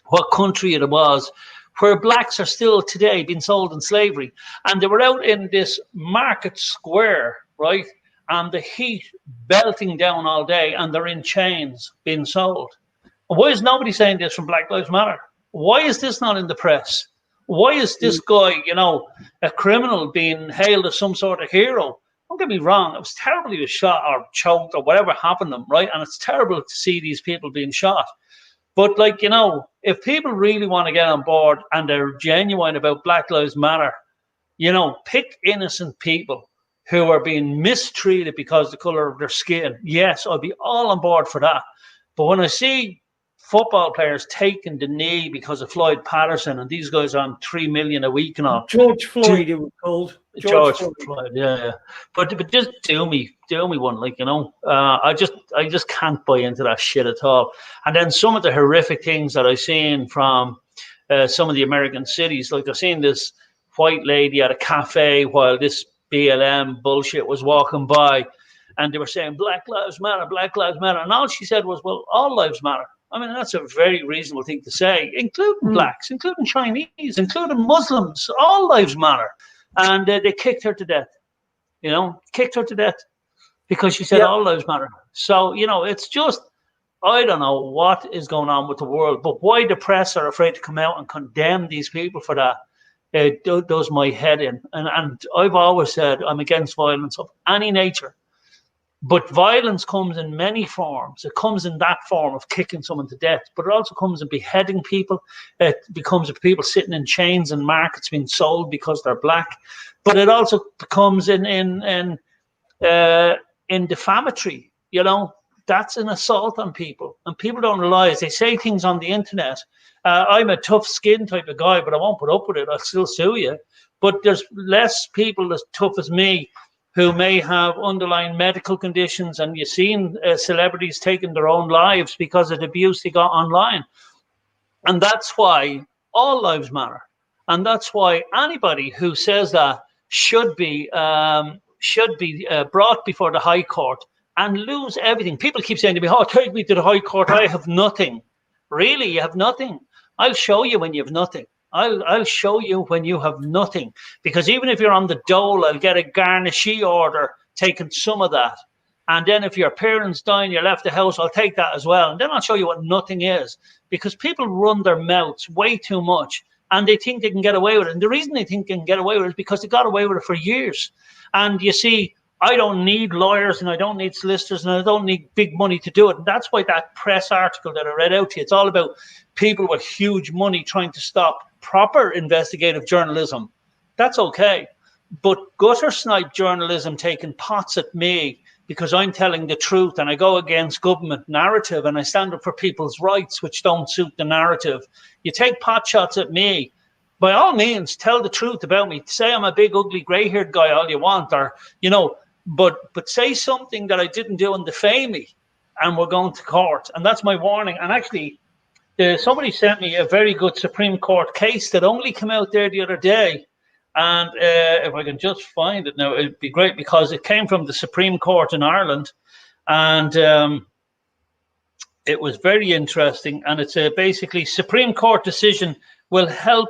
what country it was, where blacks are still today being sold in slavery. And they were out in this market square, right? And the heat belting down all day, and they're in chains being sold. Why is nobody saying this from Black Lives Matter? Why is this not in the press? Why is this guy, a criminal, being hailed as some sort of hero? Don't get me wrong. It was terrible he was shot or choked or whatever happened to him, right? And it's terrible to see these people being shot. But, if people really want to get on board and they're genuine about Black Lives Matter, pick innocent people who are being mistreated because of the color of their skin. Yes, I'll be all on board for that. But when I see football players taking the knee because of Floyd Patterson and these guys on $3 million a week and all. George Floyd, it was called. George Floyd, yeah. But just do me one, I just can't buy into that shit at all. And then some of the horrific things that I've seen from some of the American cities, like I've seen this white lady at a cafe while this BLM bullshit was walking by, and they were saying Black Lives Matter, and all she said was, well, all lives matter. I mean, that's a very reasonable thing to say, including blacks, including Chinese, including Muslims. All lives matter. And they kicked her to death, because she said all lives matter. So, it's just, I don't know what is going on with the world, but why the press are afraid to come out and condemn these people for that, it does my head in. And I've always said I'm against violence of any nature. But violence comes in many forms. It comes in that form of kicking someone to death, but it also comes in beheading people. It becomes of people sitting in chains and markets being sold because they're black. But it also becomes in defamatory. That's an assault on people, and people don't realize. They say things on the internet. I'm a tough skin type of guy, but I won't put up with it. I'll still sue you. But there's less people as tough as me who may have underlying medical conditions, and you've seen celebrities taking their own lives because of the abuse they got online. And that's why all lives matter. And that's why anybody who says that should be brought before the High Court and lose everything. People keep saying to me, oh, take me to the High Court, I have nothing. Really, you have nothing? I'll show you when you have nothing. I'll show you when you have nothing, because even if you're on the dole, I'll get a garnishee order taking some of that. And then if your parents die and you're left the house, I'll take that as well. And then I'll show you what nothing is, because people run their mouths way too much and they think they can get away with it. And the reason they think they can get away with it is because they got away with it for years. And you see, I don't need lawyers and I don't need solicitors and I don't need big money to do it. And that's why that press article that I read out to you, it's all about people with huge money trying to stop proper investigative journalism. That's okay. But gutter snipe journalism taking pots at me because I'm telling the truth and I go against government narrative and I stand up for people's rights which don't suit the narrative. You take pot shots at me, by all means, tell the truth about me. Say I'm a big, ugly, grey-haired guy all you want, or, you know, but say something that I didn't do and defame me, and we're going to court. And that's my warning. And actually, somebody sent me a very good Supreme Court case that only came out there the other day. And if I can just find it now, it'd be great, because it came from the Supreme Court in Ireland. And it was very interesting. And it's basically Supreme Court decision will help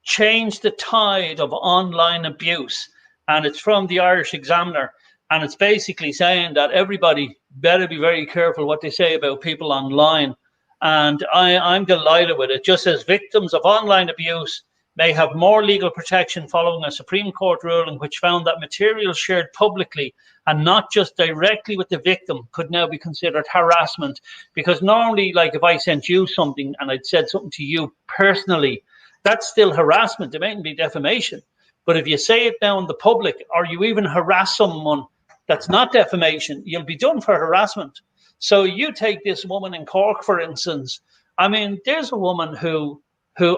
change the tide of online abuse. And it's from the Irish Examiner. And it's basically saying that everybody better be very careful what they say about people online. And I'm delighted with it. It just says victims of online abuse may have more legal protection following a Supreme Court ruling which found that material shared publicly and not just directly with the victim could now be considered harassment. Because normally, like if I sent you something and I'd said something to you personally, that's still harassment. It mightn't be defamation. But if you say it now in the public, or you even harass someone, that's not defamation. You'll be done for harassment. So you take this woman in Cork, for instance. I mean, there's a woman who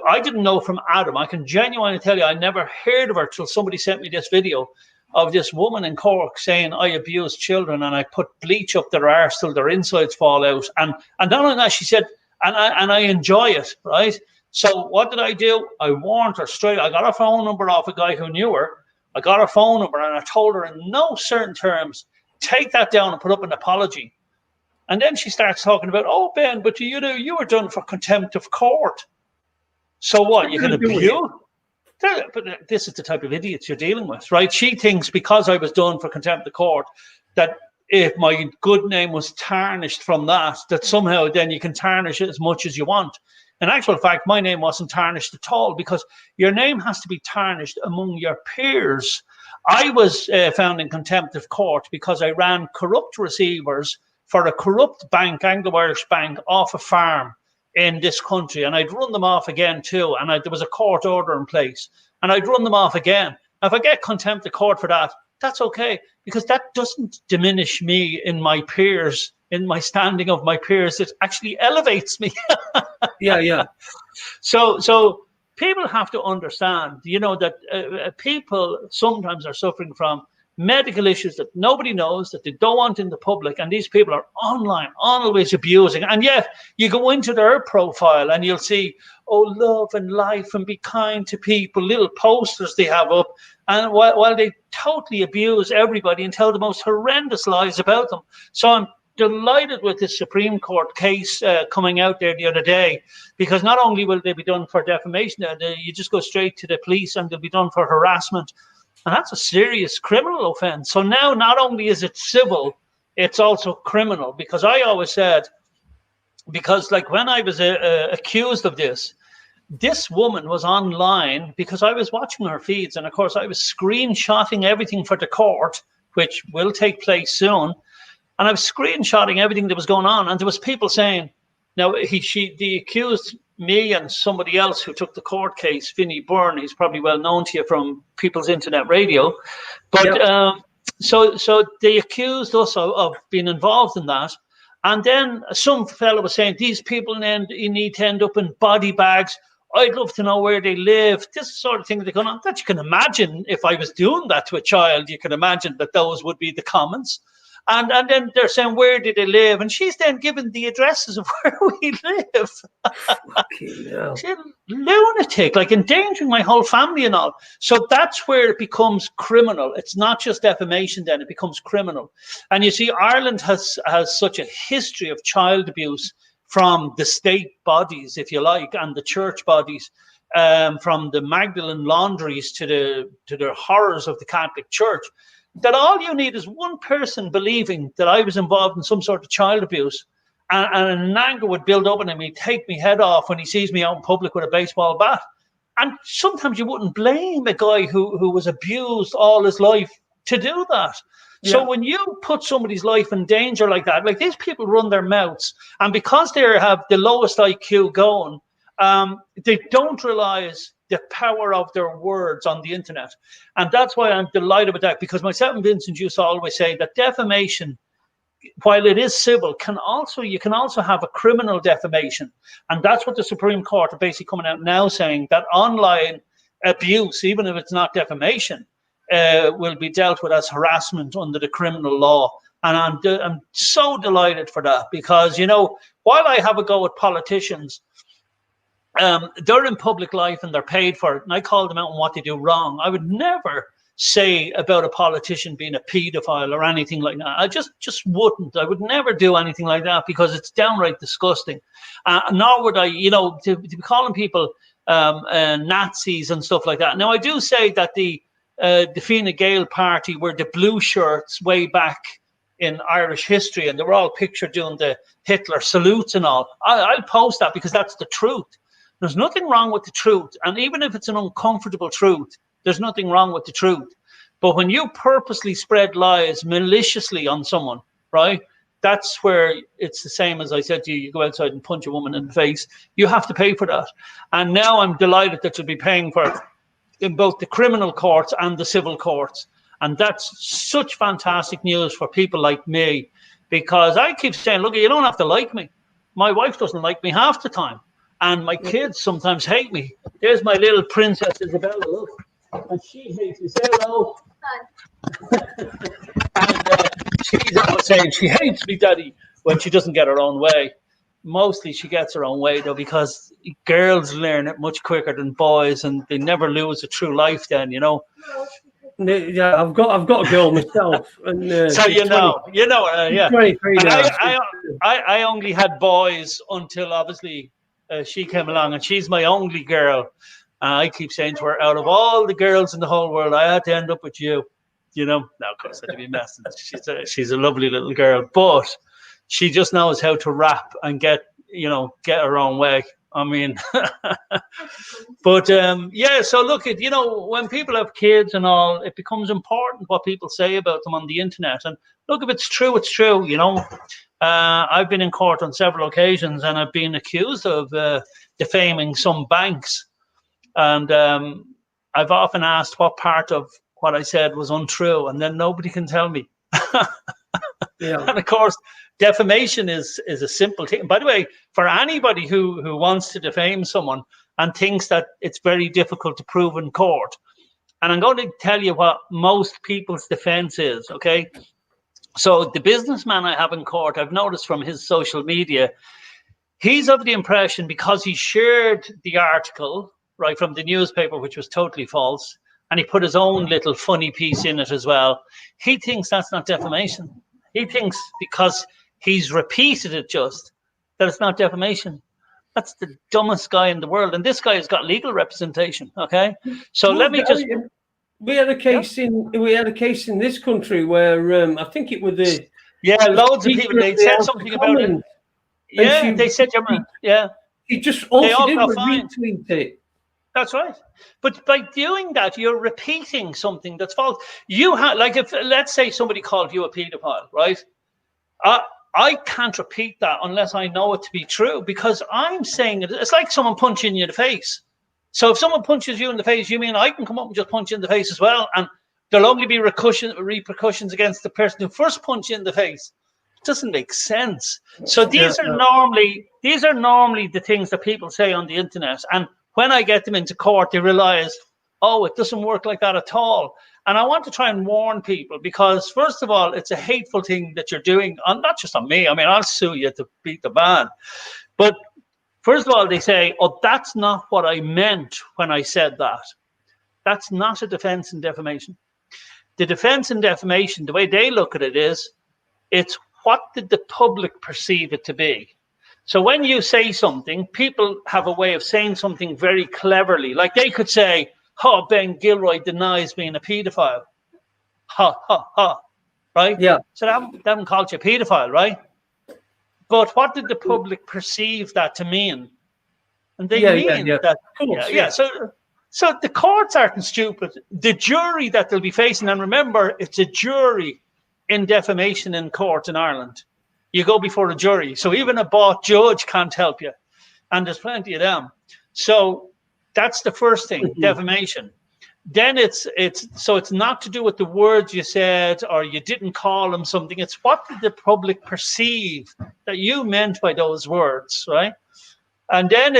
I didn't know from Adam. I can genuinely tell you, I never heard of her till somebody sent me this video of this woman in Cork saying, I abuse children and I put bleach up their arse till their insides fall out. And not only that, she said, and I enjoy it, right? So what did I do? I warned her straight. I got her phone number off a guy who knew her. I got her phone number and I told her in no certain terms, take that down and put up an apology. And then she starts talking about, oh, Ben, but you were done for contempt of court. So what? You can abuse? But this is the type of idiots you're dealing with, right? She thinks because I was done for contempt of court, that if my good name was tarnished from that somehow then you can tarnish it as much as you want. In actual fact, my name wasn't tarnished at all, because your name has to be tarnished among your peers. I was found in contempt of court because I ran corrupt receivers for a corrupt bank, Anglo-Irish bank, off a farm in this country. And I'd run them off again too. And there was a court order in place. And I'd run them off again. If I get contempt of court for that, that's okay, because that doesn't diminish me in my peers, in my standing of my peers. It actually elevates me. Yeah. So people have to understand, that people sometimes are suffering from medical issues that nobody knows, that they don't want in the public, and these people are online, always abusing. And yet you go into their profile and you'll see, oh, love and life and be kind to people, little posters they have up, and while they totally abuse everybody and tell the most horrendous lies about them. So I'm delighted with this Supreme Court case coming out there the other day, because not only will they be done for defamation, you just go straight to the police and they'll be done for harassment. And that's a serious criminal offense. So now not only is it civil, it's also criminal. Because I always said, because like when I was accused of this woman was online, because I was watching her feeds. And of course, I was screenshotting everything for the court, which will take place soon. And I was screenshotting everything that was going on. And there was people saying, now they accused me and somebody else who took the court case, Vinnie Byrne. He's probably well known to you from People's Internet Radio. But yep. So they accused us of being involved in that. And then some fellow was saying, these people need to end up in body bags. I'd love to know where they live. This sort of thing that going on. That you can imagine, if I was doing that to a child, you can imagine that those would be the comments. And then they're saying, where did they live? And she's then given the addresses of where we live. She's a lunatic, like endangering my whole family and all. So that's where it becomes criminal. It's not just defamation then, it becomes criminal. And you see, Ireland has such a history of child abuse from the state bodies, if you like, and the church bodies, from the Magdalene laundries to the horrors of the Catholic Church. that all you need is one person believing that I was involved in some sort of child abuse, and an anger would build up in him. He'd take me head off when he sees me out in public with a baseball bat. And sometimes you wouldn't blame a guy who was abused all his life to do that. Yeah. So when you put somebody's life in danger like that, like these people run their mouths, and because they have the lowest IQ going, they don't realize the power of their words on the internet. And that's why I'm delighted with that, because myself and Vincent used to always say that defamation, while it is civil, you can also have a criminal defamation. And that's what the Supreme Court are basically coming out now saying, that online abuse, even if it's not defamation, will be dealt with as harassment under the criminal law. And I'm so delighted for that, because, you know, while I have a go at politicians, they're in public life and they're paid for it, and I call them out on what they do wrong. I would never say about a politician being a paedophile or anything like that. I just wouldn't. I would never do anything like that, because it's downright disgusting. Nor would I, you know, to be calling people Nazis and stuff like that. Now, I do say that the Fine Gael party were the blue shirts way back in Irish history, and they were all pictured doing the Hitler salutes and all. I'll post that, because that's the truth. There's nothing wrong with the truth. And even if it's an uncomfortable truth, there's nothing wrong with the truth. But when you purposely spread lies maliciously on someone, right, that's where it's the same as I said to you, you go outside and punch a woman in the face, you have to pay for that. And now I'm delighted that you'll be paying for it in both the criminal courts and the civil courts. And that's such fantastic news for people like me, because I keep saying, look, you don't have to like me. My wife doesn't like me half the time. And my kids sometimes hate me. There's my little princess Isabella, look. And she hates me. Say hello. Hi. And she's always saying she hates me, Daddy, when she doesn't get her own way. Mostly she gets her own way, though, because girls learn it much quicker than boys, and they never lose a true life then, you know. Yeah, I've got a girl myself. And, so you know, yeah. 23 now. I only had boys until obviously she came along, and she's my only girl. I keep saying to her, out of all the girls in the whole world, I had to end up with you. You know, now of course I'd be messing. She's a lovely little girl, but she just knows how to rap and get her own way. I mean, but yeah. So look, you know, when people have kids and all, it becomes important what people say about them on the internet. And look, if it's true, it's true. You know, I've been in court on several occasions, and I've been accused of defaming some banks. And I've often asked what part of what I said was untrue, and then nobody can tell me. Yeah. And of course, defamation is a simple thing. By the way, for anybody who wants to defame someone and thinks that it's very difficult to prove in court, and I'm going to tell you what most people's defense is, okay? So the businessman I have in court, I've noticed from his social media, he's of the impression, because he shared the article right from the newspaper, which was totally false, and he put his own little funny piece in it as well, he thinks that's not defamation. He thinks because he's repeated it just, that it's not defamation. That's the dumbest guy in the world. And this guy has got legal representation, okay? So let me just... We had a case in this country where I think it was the... Yeah, loads of people, they said something about it. Yeah, they said, yeah. He just also did retweet it. That's right. But by doing that, you're repeating something that's false. You have, like, if let's say somebody called you a paedophile, right? I can't repeat that unless I know it to be true, because I'm saying it. It's like someone punching you in the face. So if someone punches you in the face, you mean I can come up and just punch you in the face as well, and there'll only be repercussions against the person who first punched you in the face. It doesn't make sense. So these are normally the things that people say on the internet, and when I get them into court, they realize, oh, it doesn't work like that at all. And I want to try and warn people, because first of all, it's a hateful thing that you're doing, not just on me. I mean, I'll sue you to beat the band. But first of all, they say, oh, that's not what I meant when I said that. That's not a defense in defamation. The defense in defamation, the way they look at it is, it's what did the public perceive it to be? So when you say something, people have a way of saying something very cleverly. Like they could say, oh, Ben Gilroy denies being a paedophile. Ha, ha, ha. Right? Yeah. So they haven't called you a paedophile, right? But what did the public perceive that to mean? And they mean that, of course, So the courts aren't stupid. The jury that they'll be facing, and remember, it's a jury in defamation in court in Ireland. You go before a jury. So even a bought judge can't help you. And there's plenty of them. So that's the first thing, defamation. Then it's not to do with the words you said or you didn't call them something. It's what did the public perceive that you meant by those words, right? And then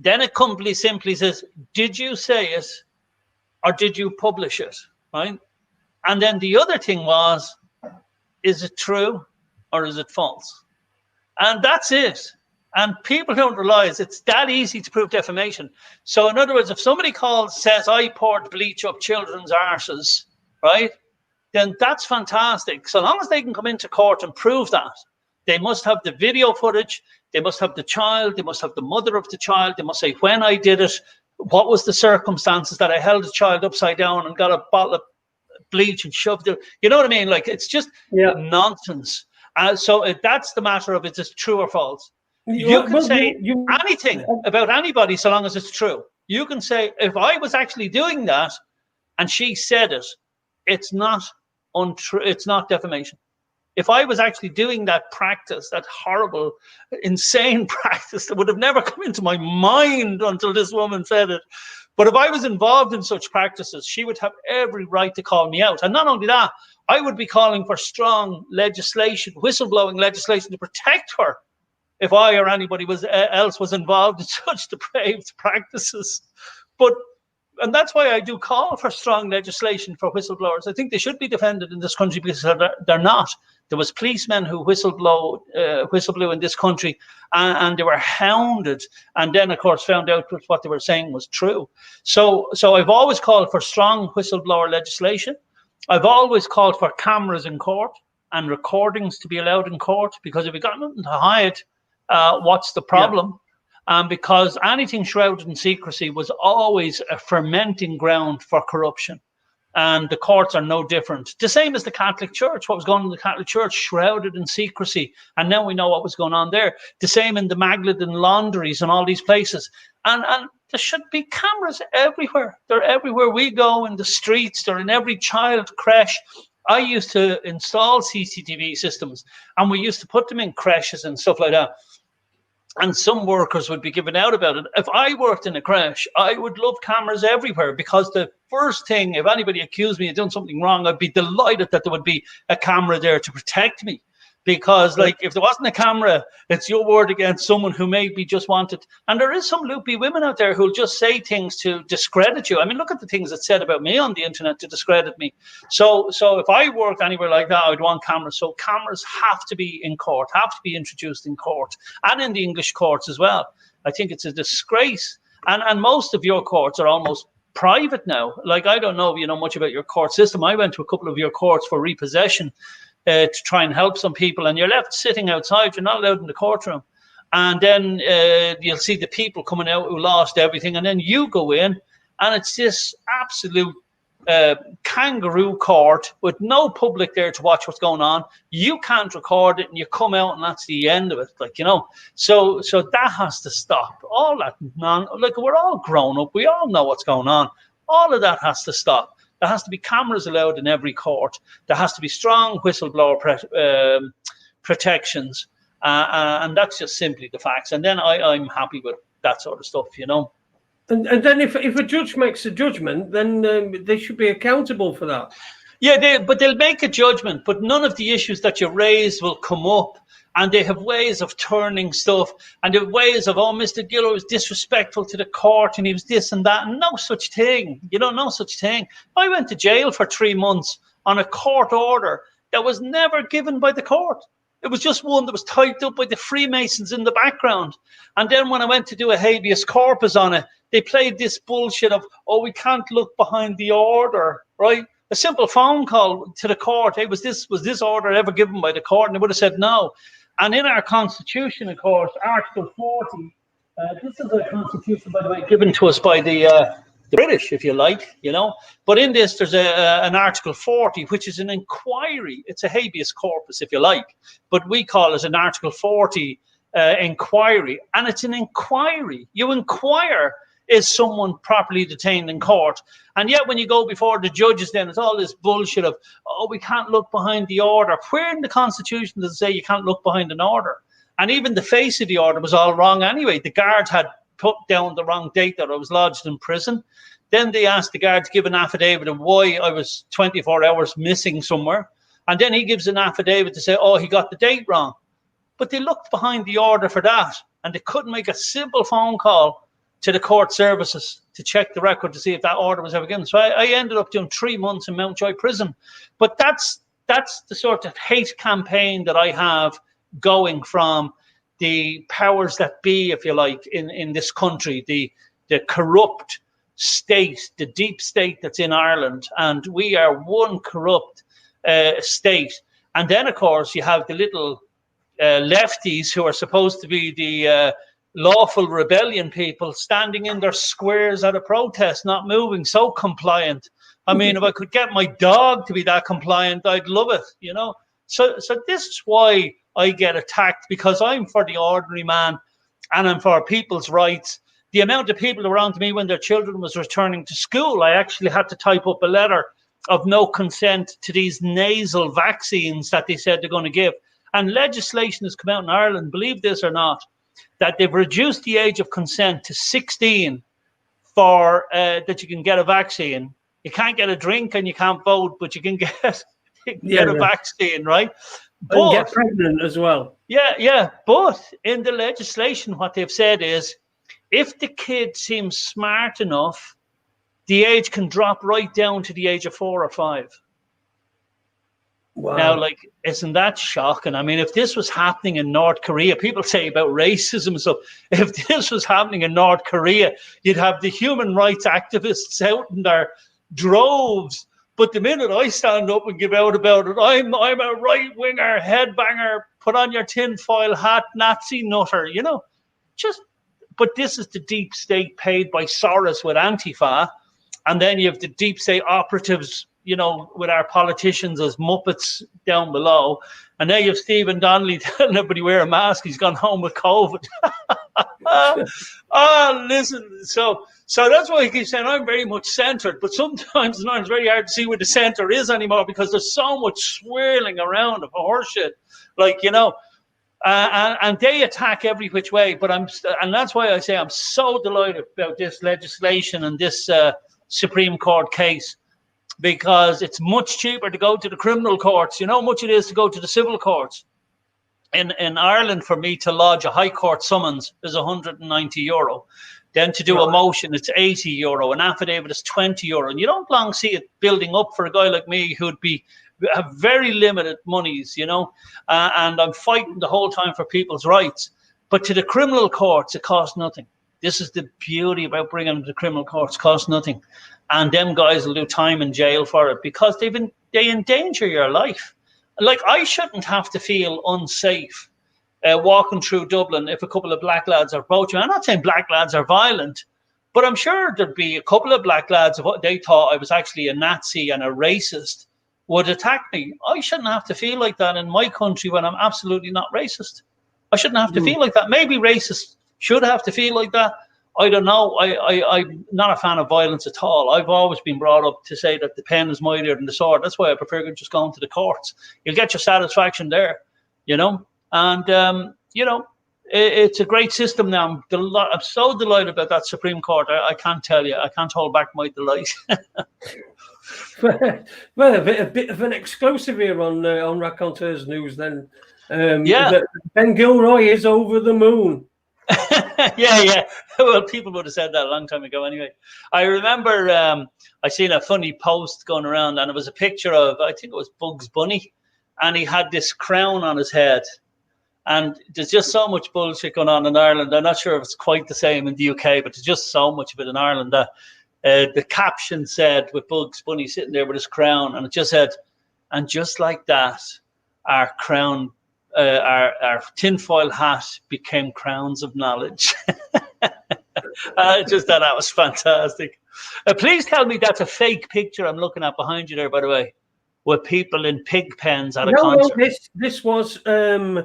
then it completely simply says, did you say it or did you publish it, right? And then the other thing was, is it true or is it false? And that's it. And people don't realize it's that easy to prove defamation. So in other words, if somebody says, I poured bleach up children's arses, right? Then that's fantastic. So long as they can come into court and prove that, they must have the video footage, they must have the child, they must have the mother of the child, they must say when I did it, what was the circumstances that I held the child upside down and got a bottle of bleach and shoved it. You know what I mean? Like, it's just nonsense. So that's the matter of is it true or false. You can say anything about anybody so long as it's true. You can say, if I was actually doing that and she said it, it's not untrue. It's not defamation. If I was actually doing that practice, that horrible, insane practice that would have never come into my mind until this woman said it. But if I was involved in such practices, she would have every right to call me out. And not only that, I would be calling for strong legislation, whistleblowing legislation to protect her if I or anybody else was involved in such depraved practices. And that's why I do call for strong legislation for whistleblowers. I think they should be defended in this country because they're not. There was policemen who whistleblew in this country, and they were hounded, and then, of course, found out that what they were saying was true. So I've always called for strong whistleblower legislation. I've always called for cameras in court and recordings to be allowed in court, because if you've got nothing to hide, what's the problem? Because anything shrouded in secrecy was always a fermenting ground for corruption. And the courts are no different. The same as the Catholic Church. What was going on in the Catholic Church, shrouded in secrecy. And now we know what was going on there. The same in the Magdalen laundries and all these places. And there should be cameras everywhere. They're everywhere we go, in the streets. They're in every child creche. I used to install CCTV systems, and we used to put them in creches and stuff like that. And some workers would be giving out about it. If I worked in a creche, I would love cameras everywhere, because the first thing, if anybody accused me of doing something wrong, I'd be delighted that there would be a camera there to protect me. Because, like, if there wasn't a camera, it's your word against someone who maybe just wanted. And there is some loopy women out there who'll just say things to discredit you. I mean, look at the things that's said about me on the internet to discredit me. So if I worked anywhere like that, I'd want cameras. So cameras have to be in court, have to be introduced in court, and in the English courts as well. I think it's a disgrace. And most of your courts are almost private now. Like, I don't know if you know much about your court system. I went to a couple of your courts for repossession, to try and help some people, and you're left sitting outside. You're not allowed in the courtroom. And then you'll see the people coming out who lost everything, and then you go in, and it's this absolute kangaroo court with no public there to watch what's going on. You can't record it, and you come out, and that's the end of it. Like, you know, so that has to stop. All that like, we're all grown up. We all know what's going on. All of that has to stop. There has to be cameras allowed in every court. There has to be strong whistleblower protections. And that's just simply the facts. And then I'm happy with that sort of stuff, you know. And then if a judge makes a judgment, then they should be accountable for that. Yeah, but they'll make a judgment, but none of the issues that you raise will come up. And they have ways of turning stuff, and they have ways of, oh, Mr. Gilroy was disrespectful to the court, and he was this and that. And no such thing. You know, no such thing. I went to jail for 3 months on a court order that was never given by the court. It was just one that was typed up by the Freemasons in the background. And then when I went to do a habeas corpus on it, they played this bullshit of, oh, we can't look behind the order, right? A simple phone call to the court. Hey, was this order ever given by the court? And they would have said no. And in our constitution, of course, Article 40, this is a constitution, by the way, given to us by the the British, if you like, But in this, there's an Article 40, which is an inquiry. It's a habeas corpus, if you like, but we call it an Article 40 inquiry, and it's an inquiry. You inquire, is someone properly detained in court? And yet when you go before the judges, then it's all this bullshit of, we can't look behind the order. Where in the Constitution does it say you can't look behind an order? And even the face of the order was all wrong anyway. The guard had put down the wrong date that I was lodged in prison. Then they asked the guard to give an affidavit of why I was 24 hours missing somewhere. And then he gives an affidavit to say, he got the date wrong. But they looked behind the order for that, and they couldn't make a simple phone call to the court services to check the record to see if that order was ever given. So I ended up doing 3 months in Mountjoy prison. But that's the sort of hate campaign that I have going from the powers that be, if you like, in this country, the corrupt state, the deep state that's in Ireland. And we are one corrupt state. And then, of course, you have the little lefties who are supposed to be the lawful rebellion people standing in their squares at a protest, not moving, so compliant. I mean, if I could get my dog to be that compliant, I'd love it, So this is why I get attacked, because I'm for the ordinary man and I'm for people's rights. The amount of people around me when their children was returning to school, I actually had to type up a letter of no consent to these nasal vaccines that they said they're going to give. And legislation has come out in Ireland, believe this or not, that they've reduced the age of consent to 16 for that you can get a vaccine. You can't get a drink and you can't vote, but you can get a vaccine, right? And get pregnant as well. Yeah. But in the legislation, what they've said is, if the kid seems smart enough, the age can drop right down to the age of 4 or 5. Wow. Now, isn't that shocking? I mean, if this was happening in North Korea, people say about racism. So if this was happening in North Korea, you'd have the human rights activists out in their droves. But the minute I stand up and give out about it, I'm a right-winger, headbanger, put on your tinfoil hat, Nazi nutter, But this is the deep state paid by Soros with Antifa. And then you have the deep state operatives, with our politicians as Muppets down below. And then you have Stephen Donnelly telling everybody wear a mask. He's gone home with COVID. Listen. So that's why he keeps saying I'm very much centred. But sometimes it's very hard to see where the centre is anymore, because there's so much swirling around of horseshit. And they attack every which way. But and that's why I say I'm so delighted about this legislation and this Supreme Court case, because it's much cheaper to go to the criminal courts. You know how much it is to go to the civil courts. In Ireland, for me to lodge a high court summons is €190. Then to do a motion, it's €80. An affidavit is €20. And you don't long see it building up for a guy like me who'd have very limited monies, and I'm fighting the whole time for people's rights. But to the criminal courts, it costs nothing. This is the beauty about bringing them to criminal courts, costs nothing. And them guys will do time in jail for it, because they endanger your life. I shouldn't have to feel unsafe walking through Dublin if a couple of black lads are approaching. I'm not saying black lads are violent, but I'm sure there'd be a couple of black lads, if they thought I was actually a Nazi and a racist, would attack me. I shouldn't have to feel like that in my country when I'm absolutely not racist. I shouldn't have to feel like that. Maybe racists should have to feel like that. I don't know. I'm not a fan of violence at all. I've always been brought up to say that the pen is mightier than the sword. That's why I prefer just going to the courts. You'll get your satisfaction there, And, it's a great system now. I'm so delighted about that Supreme Court. I can't tell you. I can't hold back my delight. Well, a bit of an exclusive here on Raconteurs News then. Ben Gilroy is over the moon. Yeah. Well, people would have said that a long time ago anyway. I remember I seen a funny post going around, and it was a picture of, I think it was Bugs Bunny, and he had this crown on his head. And there's just so much bullshit going on in Ireland. I'm not sure if it's quite the same in the UK, but there's just so much of it in Ireland that the caption said, with Bugs Bunny sitting there with his crown, and it just said, and just like that, our crown, our tinfoil hat became crowns of knowledge. Just thought that was fantastic. Please tell me that's a fake picture I'm looking at behind you there, by the way, with people in pig pens at a concert. No, this was a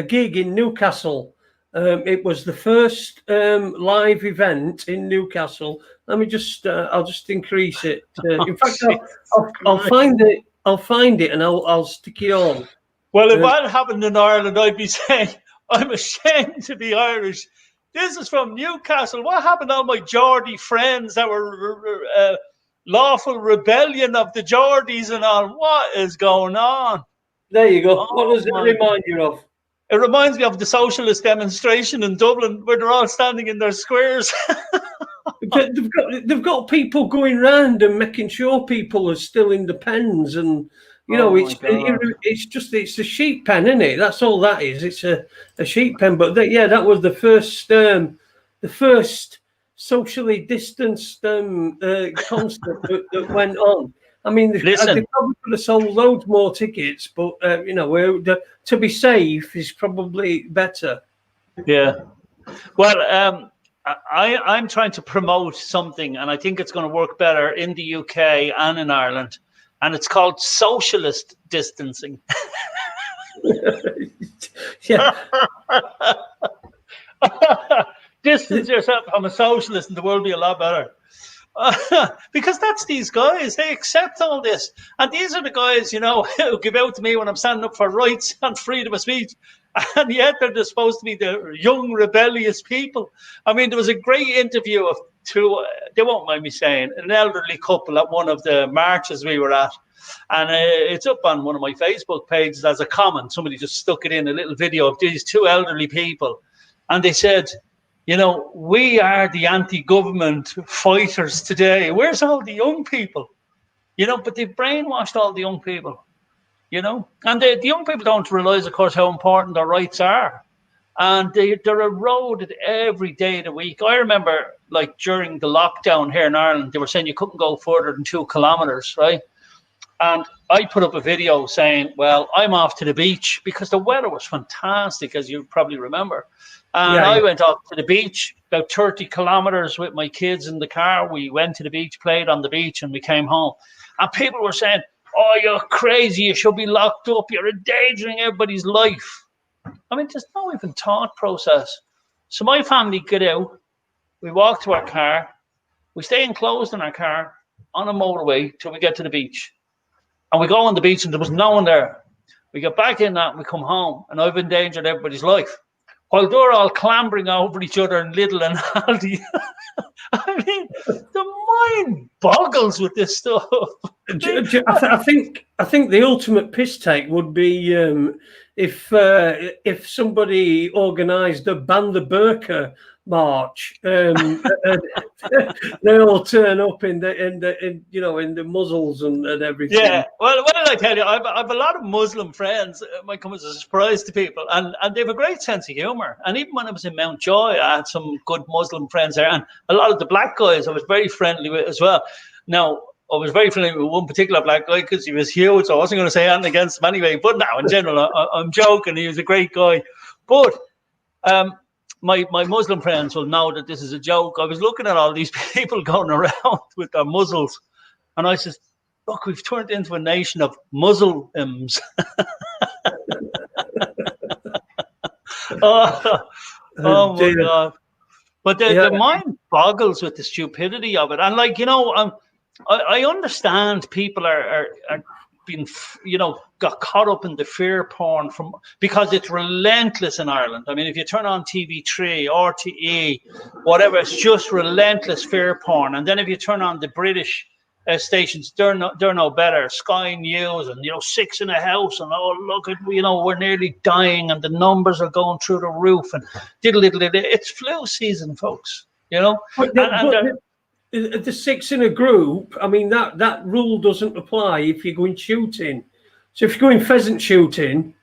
gig in Newcastle. It was the first live event in Newcastle. Let me just, I'll just increase it. In fact, I'll find it. I'll find it and I'll stick it on. Well, if that happened in Ireland, I'd be saying, I'm ashamed to be Irish. This is from Newcastle. What happened to all my Geordie friends that were lawful rebellion of the Geordies and all? What is going on? There you go. What does it remind you of? It reminds me of the socialist demonstration in Dublin where they're all standing in their squares. They've got people going round and making sure people are still in the pens, and you know it's a sheep pen, isn't it? That's all that is. It's a sheep pen. But that was the first socially distanced concert that went on. I mean, they probably could have sold loads more tickets, but to be safe is probably better. Yeah. Well, I'm trying to promote something, and I think it's going to work better in the UK and in Ireland, and it's called socialist distancing. Yeah. Distance yourself from a socialist and the world will be a lot better. Because that's these guys. They accept all this. And these are the guys, who give out to me when I'm standing up for rights and freedom of speech. And yet they're supposed to be the young, rebellious people. I mean, there was a great interview of two, they won't mind me saying, an elderly couple at one of the marches we were at. And it's up on one of my Facebook pages as a comment. Somebody just stuck it in, a little video of these two elderly people. And they said, we are the anti-government fighters today. Where's all the young people? But they've brainwashed all the young people, And the young people don't realise, of course, how important their rights are. And they're eroded every day of the week. I remember, during the lockdown here in Ireland, they were saying you couldn't go further than 2 kilometres, right? And I put up a video saying, well, I'm off to the beach because the weather was fantastic, as you probably remember. And I went off to the beach, about 30 kilometres with my kids in the car. We went to the beach, played on the beach, and we came home. And people were saying, oh, you're crazy. You should be locked up. You're endangering everybody's life. I mean, there's no even thought process. So my family get out. We walk to our car. We stay enclosed in our car on a motorway till we get to the beach. And we go on the beach and there was no one there. We get back in that and we come home. And I've endangered everybody's life. While they're all clambering over each other in Lidl and Aldi. I mean, the mind boggles with this stuff. I think the ultimate piss take would be if somebody organised a ban the burqa march. They all turn up in the muzzles and everything. Yeah. Well, what did I tell you? I've a lot of Muslim friends. It might come as a surprise to people, and they have a great sense of humour. And even when I was in Mountjoy, I had some good Muslim friends there, and a lot of the black guys I was very friendly with as well. Now, I was very friendly with one particular black guy because he was huge, so I wasn't going to say anything against him anyway. But now, in general, I'm joking. He was a great guy. But my Muslim friends will know that this is a joke. I was looking at all these people going around with their muzzles, and I said, look, we've turned into a nation of Muslims. oh my God. But the mind boggles with the stupidity of it. And I understand people are being, got caught up in the fear porn because it's relentless in Ireland. I mean, if you turn on TV3, RTE, whatever, it's just relentless fear porn. And then if you turn on the British stations, they're no better. Sky News and 6 in a house and look at we're nearly dying and the numbers are going through the roof and it's flu season, folks. The 6 in a group, I mean, that rule doesn't apply if you're going shooting. So if you're going pheasant shooting,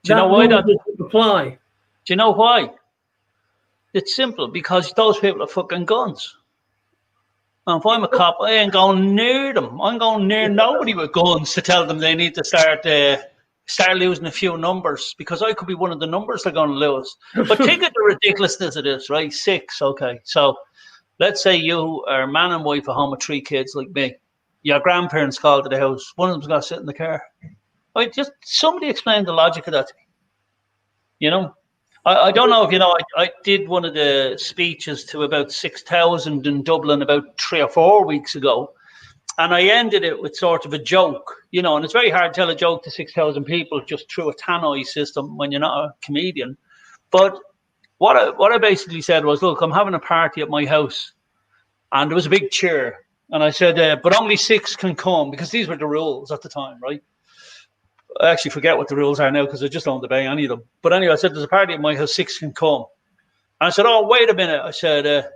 do you know why that doesn't apply? Do you know why? It's simple, because those people are fucking guns. And if I'm a cop, I ain't going near them. I'm going near nobody with guns to tell them they need to start losing a few numbers, because I could be one of the numbers they're going to lose. But think of the ridiculousness of this, right? 6, okay. So let's say you are a man and wife at home with 3 kids like me. Your grandparents called to the house. One of them's got to sit in the car. Somebody explain the logic of that to me. You know, I don't know if you know. I did one of the speeches to about 6,000 in Dublin about 3 or 4 weeks ago, and I ended it with sort of a joke. You know, and it's very hard to tell a joke to 6,000 people just through a tannoy system when you're not a comedian. But what I basically said was, look, I'm having a party at my house, and there was a big cheer, and I said, but only 6 can come, because these were the rules at the time, right? I actually forget what the rules are now because I just don't obey any of them. But anyway, I said, there's a party at my house, 6 can come. And I said, oh, wait a minute. I said,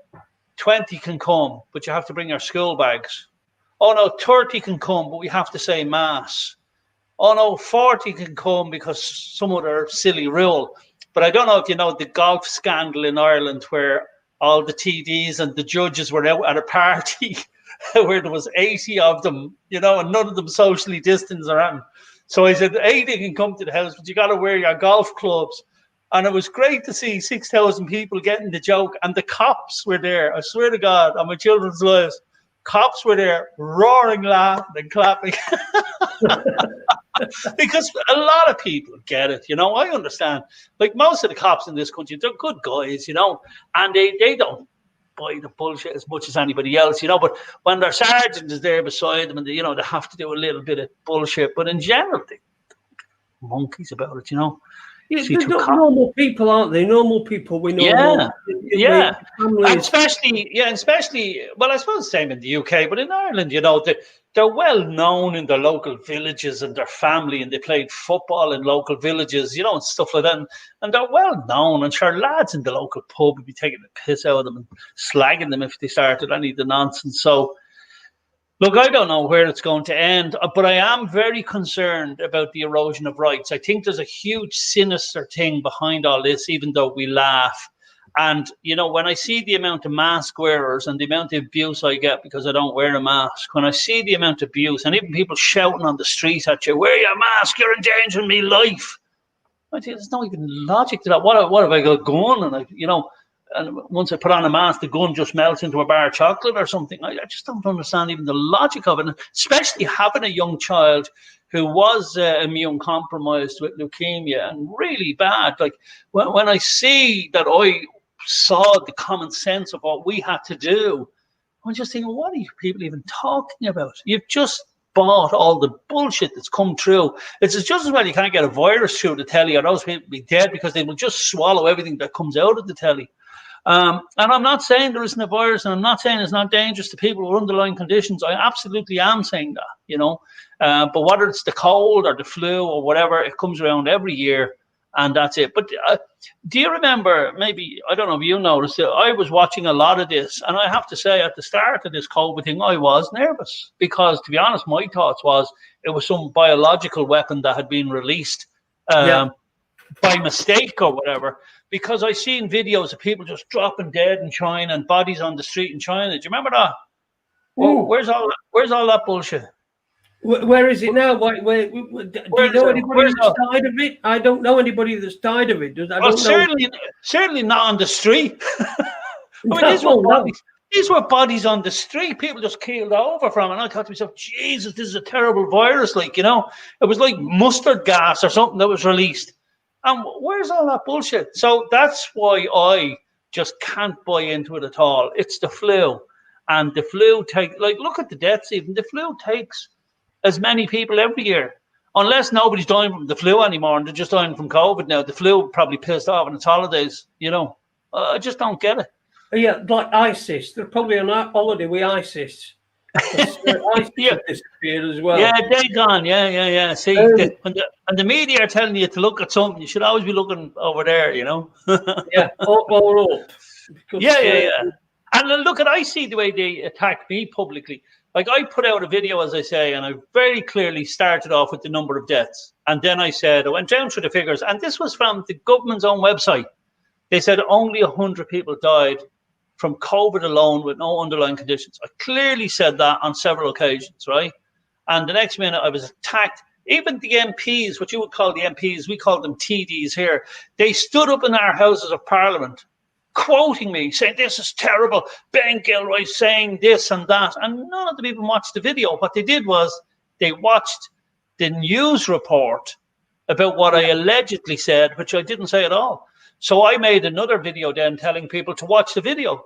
20 can come, but you have to bring your school bags. Oh, no, 30 can come, but we have to say mass. Oh, no, 40 can come because some other silly rule. But I don't know if you know the golf scandal in Ireland where all the TDs and the judges were out at a party where there was 80 of them, you know, and none of them socially distanced or anything. So I said, 80 can come to the house, but you got to wear your golf clubs. And it was great to see 6,000 people getting the joke. And the cops were there. I swear to God, on my children's lives, cops were there roaring, laughing and clapping. Because a lot of people get it, you know. I understand. Like most of the cops in this country, they're good guys, you know, and they don't buy the bullshit as much as anybody else, you know. But when their sergeant is there beside them and they have to do a little bit of bullshit, but in general, they monkeys about it, you know. Yeah, they're not normal people, aren't they? Normal people we know. Yeah. And especially, well, I suppose the same in the UK, but in Ireland, you know, they're well known in their local villages and their family, and they played football in local villages, you know, and stuff like that. And they're well known, and sure, lads in the local pub would be taking the piss out of them and slagging them if they started any of the nonsense. So, look, I don't know where it's going to end, but I am very concerned about the erosion of rights. I think there's a huge sinister thing behind all this, even though we laugh. And, you know, when I see the amount of mask wearers and the amount of abuse I get because I don't wear a mask, when I see the amount of abuse and even people shouting on the street at you, wear your mask, you're endangering my life. I think there's no even logic to that. What if I got a gun and once I put on a mask, the gun just melts into a bar of chocolate or something? I just don't understand even the logic of it, and especially having a young child who was immune compromised with leukemia and really bad. Like when I see that, I saw the common sense of what we had to do. I'm just thinking, what are you people even talking about? You've just bought all the bullshit that's come through. It's just as well you can't get a virus through the telly, or those people be dead because they will just swallow everything that comes out of the telly. And I'm not saying there isn't a virus, and I'm not saying it's not dangerous to people with underlying conditions. I absolutely am saying that, you know. But whether it's the cold or the flu or whatever, it comes around every year, and that's it. But do you remember, maybe, I don't know if you noticed it, I was watching a lot of this, and I have to say at the start of this COVID thing, I was nervous because, to be honest, my thoughts was it was some biological weapon that had been released by mistake or whatever, because I seen videos of people just dropping dead in China and bodies on the street in China. Do you remember that? Well, where's all that bullshit? Where is it now? Do you know anybody that's died of it? I don't know anybody that's died of it. Certainly not on the street. These were bodies on the street. People just keeled over from it. And I thought to myself, Jesus, this is a terrible virus. Like, you know, it was like mustard gas or something that was released. And where's all that bullshit? So that's why I just can't buy into it at all. It's the flu. And the flu look at the deaths even. The flu takes as many people every year, unless nobody's dying from the flu anymore and they're just dying from COVID now. The flu probably pissed off on its holidays, you know. I just don't get it. Yeah, like ISIS. They're probably on holiday with ISIS. ISIS have disappeared as well. Yeah, they're gone. Yeah. See, and the media are telling you to look at something. You should always be looking over there, you know. Yeah, or up. Yeah. And look, I see the way they attack me publicly. Like, I put out a video, as I say, and I very clearly started off with the number of deaths. And then I went down through the figures, and this was from the government's own website. They said only 100 people died from COVID alone with no underlying conditions. I clearly said that on several occasions, right? And the next minute I was attacked. Even the MPs, what you would call the MPs, we call them TDs here, they stood up in our Houses of Parliament quoting me, saying this is terrible. Ben Gilroy saying this and that, and none of them even watched the video. What they did was they watched the news report about what I allegedly said, which I didn't say at all. So I made another video then telling people to watch the video.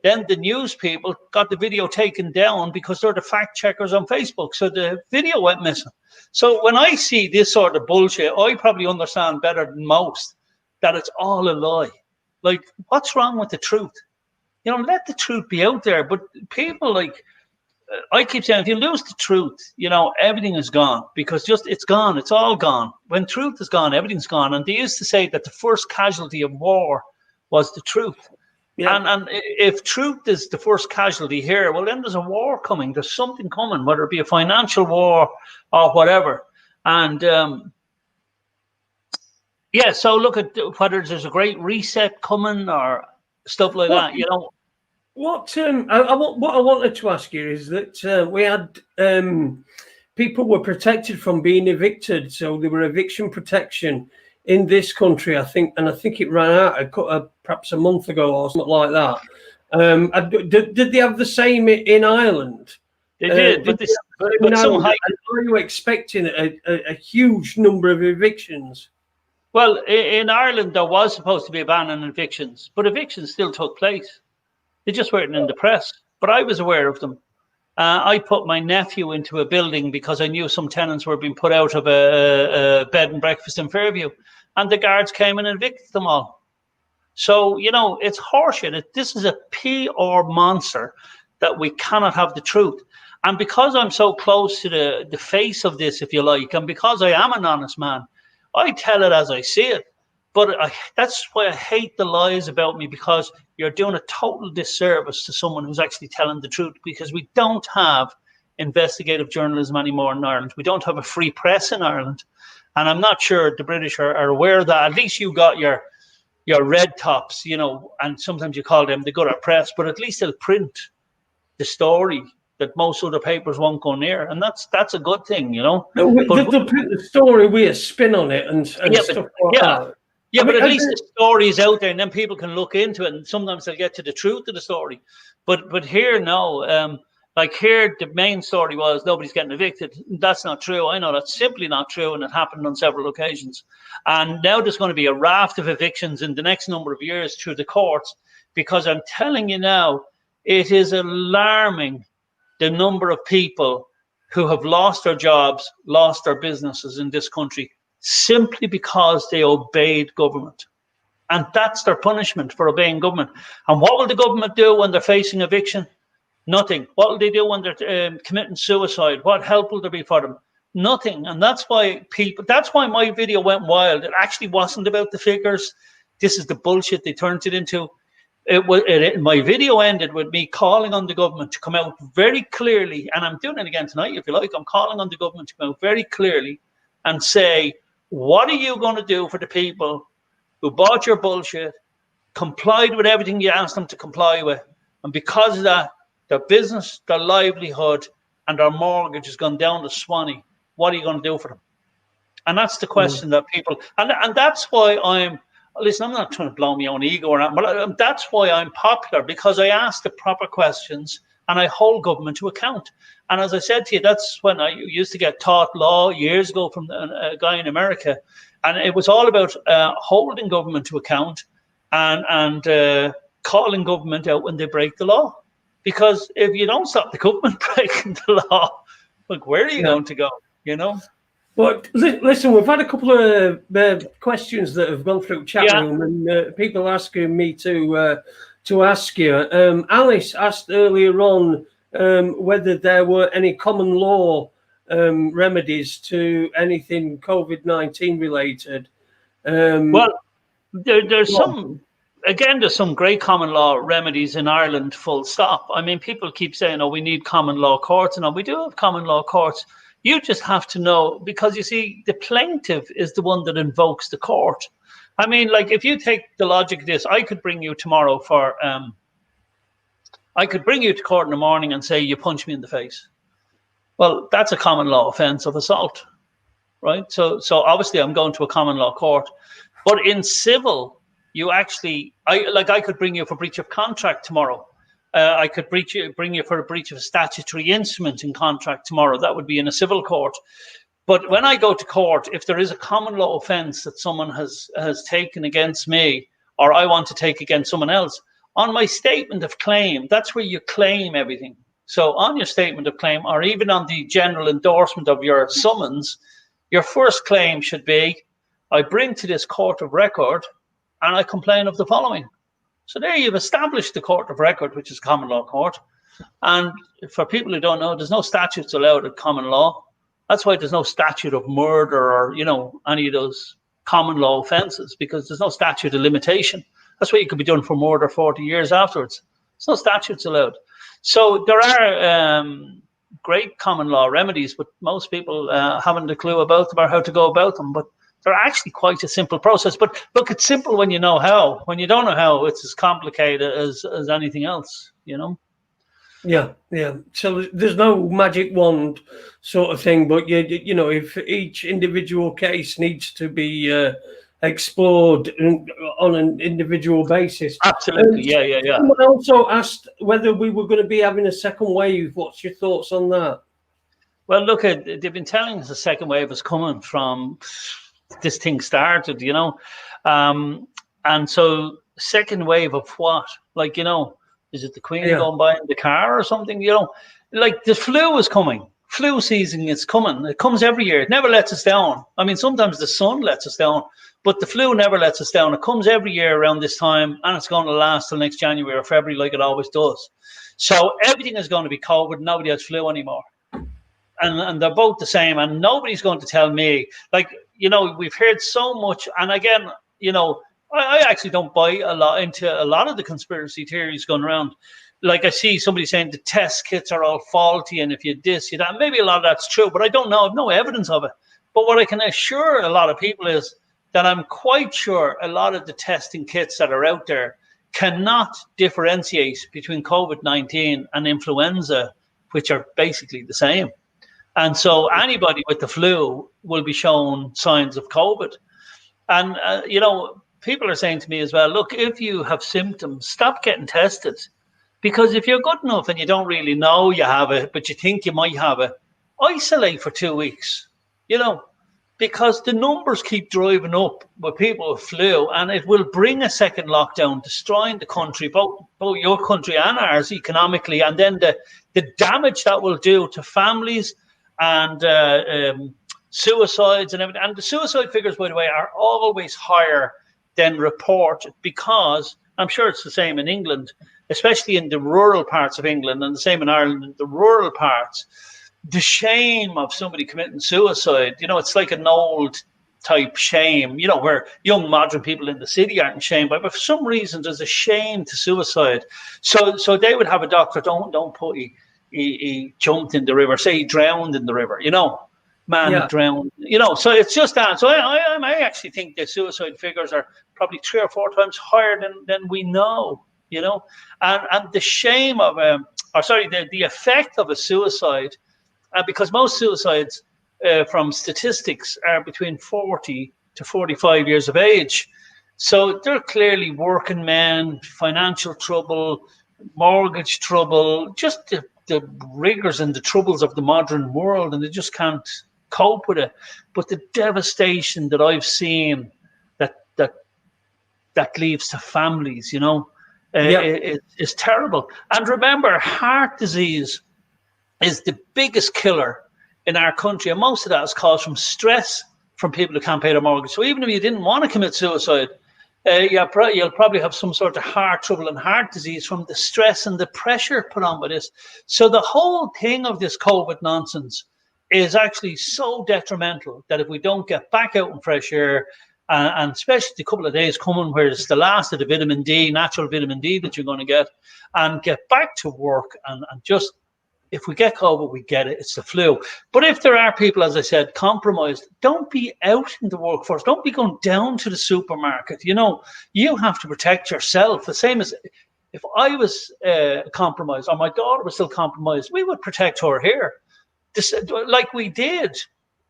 Then the news people got the video taken down because they're the fact checkers on Facebook. So the video went missing. So when I see this sort of bullshit, I probably understand better than most that it's all a lie. Like, what's wrong with the truth? You know, let the truth be out there. But people, like, I keep saying, if you lose the truth, you know, everything is gone, because just it's gone. It's all gone. When truth is gone, everything's gone. And they used to say that the first casualty of war was the truth. Yeah. And if truth is the first casualty here, well, then there's a war coming. There's something coming, whether it be a financial war or whatever. And yeah, so look at whether there's a great reset coming or stuff like that, you know. What I wanted to ask you is that we had people were protected from being evicted, so there were eviction protection in this country, I think, and I think it ran out perhaps a month ago or something like that. Did they have the same in Ireland? They did, but somehow, are you expecting a huge number of evictions? Well, in Ireland there was supposed to be a ban on evictions, but evictions still took place. They just weren't in the press, but I was aware of them. I put my nephew into a building because I knew some tenants were being put out of a bed and breakfast in Fairview, and the guards came and evicted them all. So, you know, it's horseshit. This is a PR monster that we cannot have the truth. And because I'm so close to the face of this, if you like, and because I am an honest man, I tell it as I see it. But that's why I hate the lies about me, because you're doing a total disservice to someone who's actually telling the truth, because we don't have investigative journalism anymore in Ireland. We don't have a free press in Ireland. And I'm not sure the British are aware of that. At least you got your red tops, you know, and sometimes you call them the gutter press, but at least they'll print the story that most other papers won't go near. And that's a good thing, you know. No, they'll print the story with a spin on it and stuff like that. Yeah, but at least the story is out there, and then people can look into it, and sometimes they'll get to the truth of the story. But here, no. Like here, the main story was nobody's getting evicted. That's not true. I know that's simply not true, and it happened on several occasions. And now there's going to be a raft of evictions in the next number of years through the courts, because I'm telling you now, it is alarming the number of people who have lost their jobs, lost their businesses in this country, simply because they obeyed government. And that's their punishment for obeying government. And what will the government do when they're facing eviction? Nothing. What will they do when they're committing suicide? What help will there be for them? Nothing. And that's why my video went wild. It actually wasn't about the figures. This is the bullshit they turned it into. My video ended with me calling on the government to come out very clearly, and I'm doing it again tonight, if you like. I'm calling on the government to come out very clearly and say, what are you going to do for the people who bought your bullshit, complied with everything you asked them to comply with, and because of that, their business, their livelihood, and their mortgage has gone down to Swanee? What are you going to do for them? And that's the question that people, and that's why I'm not trying to blow my own ego or not, but that's why I'm popular, because I ask the proper questions and I hold government to account. And as I said to you, that's when I used to get taught law years ago from a guy in America. And it was all about holding government to account and calling government out when they break the law. Because if you don't stop the government breaking the law, like, where are you going to go, you know? But listen, we've had a couple of questions that have gone through chat room, and people asking me to ask you. Alice asked earlier on whether there were any common law remedies to anything COVID-19 related. Well, there's some. Again, there's some great common law remedies in Ireland, full stop. I mean, people keep saying, oh, we need common law courts. And we do have common law courts. You just have to know, because you see, the plaintiff is the one that invokes the court. I mean, like, if you take the logic of this, I could bring you tomorrow I could bring you to court in the morning and say, you punched me in the face. Well, that's a common law offense of assault, right? So obviously I'm going to a common law court. But in civil, you actually, I could bring you for breach of contract tomorrow. I could bring you for a breach of a statutory instrument in contract tomorrow. That would be in a civil court. But when I go to court, if there is a common law offence that someone has taken against me, or I want to take against someone else, on my statement of claim, that's where you claim everything. So on your statement of claim, or even on the general endorsement of your summons, your first claim should be, I bring to this court of record and I complain of the following. So there you've established the court of record, which is common law court. And for people who don't know, there's no statutes allowed at common law. That's why there's no statute of murder or, any of those common law offences, because there's no statute of limitation. That's what you could be done for murder 40 years afterwards. There's no statutes allowed. So there are great common law remedies, but most people haven't a clue about them or how to go about them. But they're actually quite a simple process. But look, it's simple when you know how. When you don't know how, it's as complicated as anything else, Yeah. So there's no magic wand sort of thing, but if each individual case needs to be explored on an individual basis. Absolutely, yeah. Someone also asked whether we were going to be having a second wave. What's your thoughts on that? Well, look, they've been telling us a second wave is coming from this thing started, and so second wave of what? Like, is it the Queen going by in the car or something? Like the flu is coming. Flu season is coming. It comes every year. It never lets us down. I mean, sometimes the sun lets us down, but the flu never lets us down. It comes every year around this time, and it's going to last till next January or February like it always does. So everything is going to be COVID. Nobody has flu anymore. And they're both the same. And nobody's going to tell me, we've heard so much. And again, I actually don't buy into a lot of the conspiracy theories going around. Like I see somebody saying the test kits are all faulty, and if you this, you that. Maybe a lot of that's true, but I don't know. I have no evidence of it. But what I can assure a lot of people is that I'm quite sure a lot of the testing kits that are out there cannot differentiate between COVID-19 and influenza, which are basically the same. And so anybody with the flu will be shown signs of COVID. And, people are saying to me as well, look, if you have symptoms, stop getting tested. Because if you're good enough and you don't really know you have it, but you think you might have it, isolate for 2 weeks, because the numbers keep driving up with people with flu, and it will bring a second lockdown, destroying the country, both your country and ours economically, and then the damage that will do to families and suicides and everything. And the suicide figures, by the way, are always higher than reported, because I'm sure it's the same in England, especially in the rural parts of England, and the same in Ireland, in the rural parts. The shame of somebody committing suicide, it's like an old type shame, where young modern people in the city aren't shamed by, but for some reason there's a shame to suicide. So they would have a doctor, don't put he jumped in the river, say he drowned in the river, drowned, so it's just that. So I actually think the suicide figures are probably 3 or 4 times higher than we know, and the shame of the effect of a suicide, because most suicides from statistics are between 40 to 45 years of age. So they're clearly working men, financial trouble, mortgage trouble, just the rigors and the troubles of the modern world, and they just can't cope with it. But the devastation that I've seen that leaves to families, is terrible. And remember, heart disease is the biggest killer in our country, and most of that is caused from stress from people who can't pay their mortgage. So even if you didn't want to commit suicide, you'll probably have some sort of heart trouble and heart disease from the stress and the pressure put on by this. So the whole thing of this COVID nonsense is actually so detrimental that if we don't get back out in fresh air, and especially the couple of days coming where it's the last of the vitamin D, natural vitamin D that you're going to get, and get back to work and just, if we get COVID, we get it. It's the flu. But if there are people, as I said, compromised, don't be out in the workforce. Don't be going down to the supermarket. You have to protect yourself. The same as if I was compromised or my daughter was still compromised, we would protect her here. Like we did.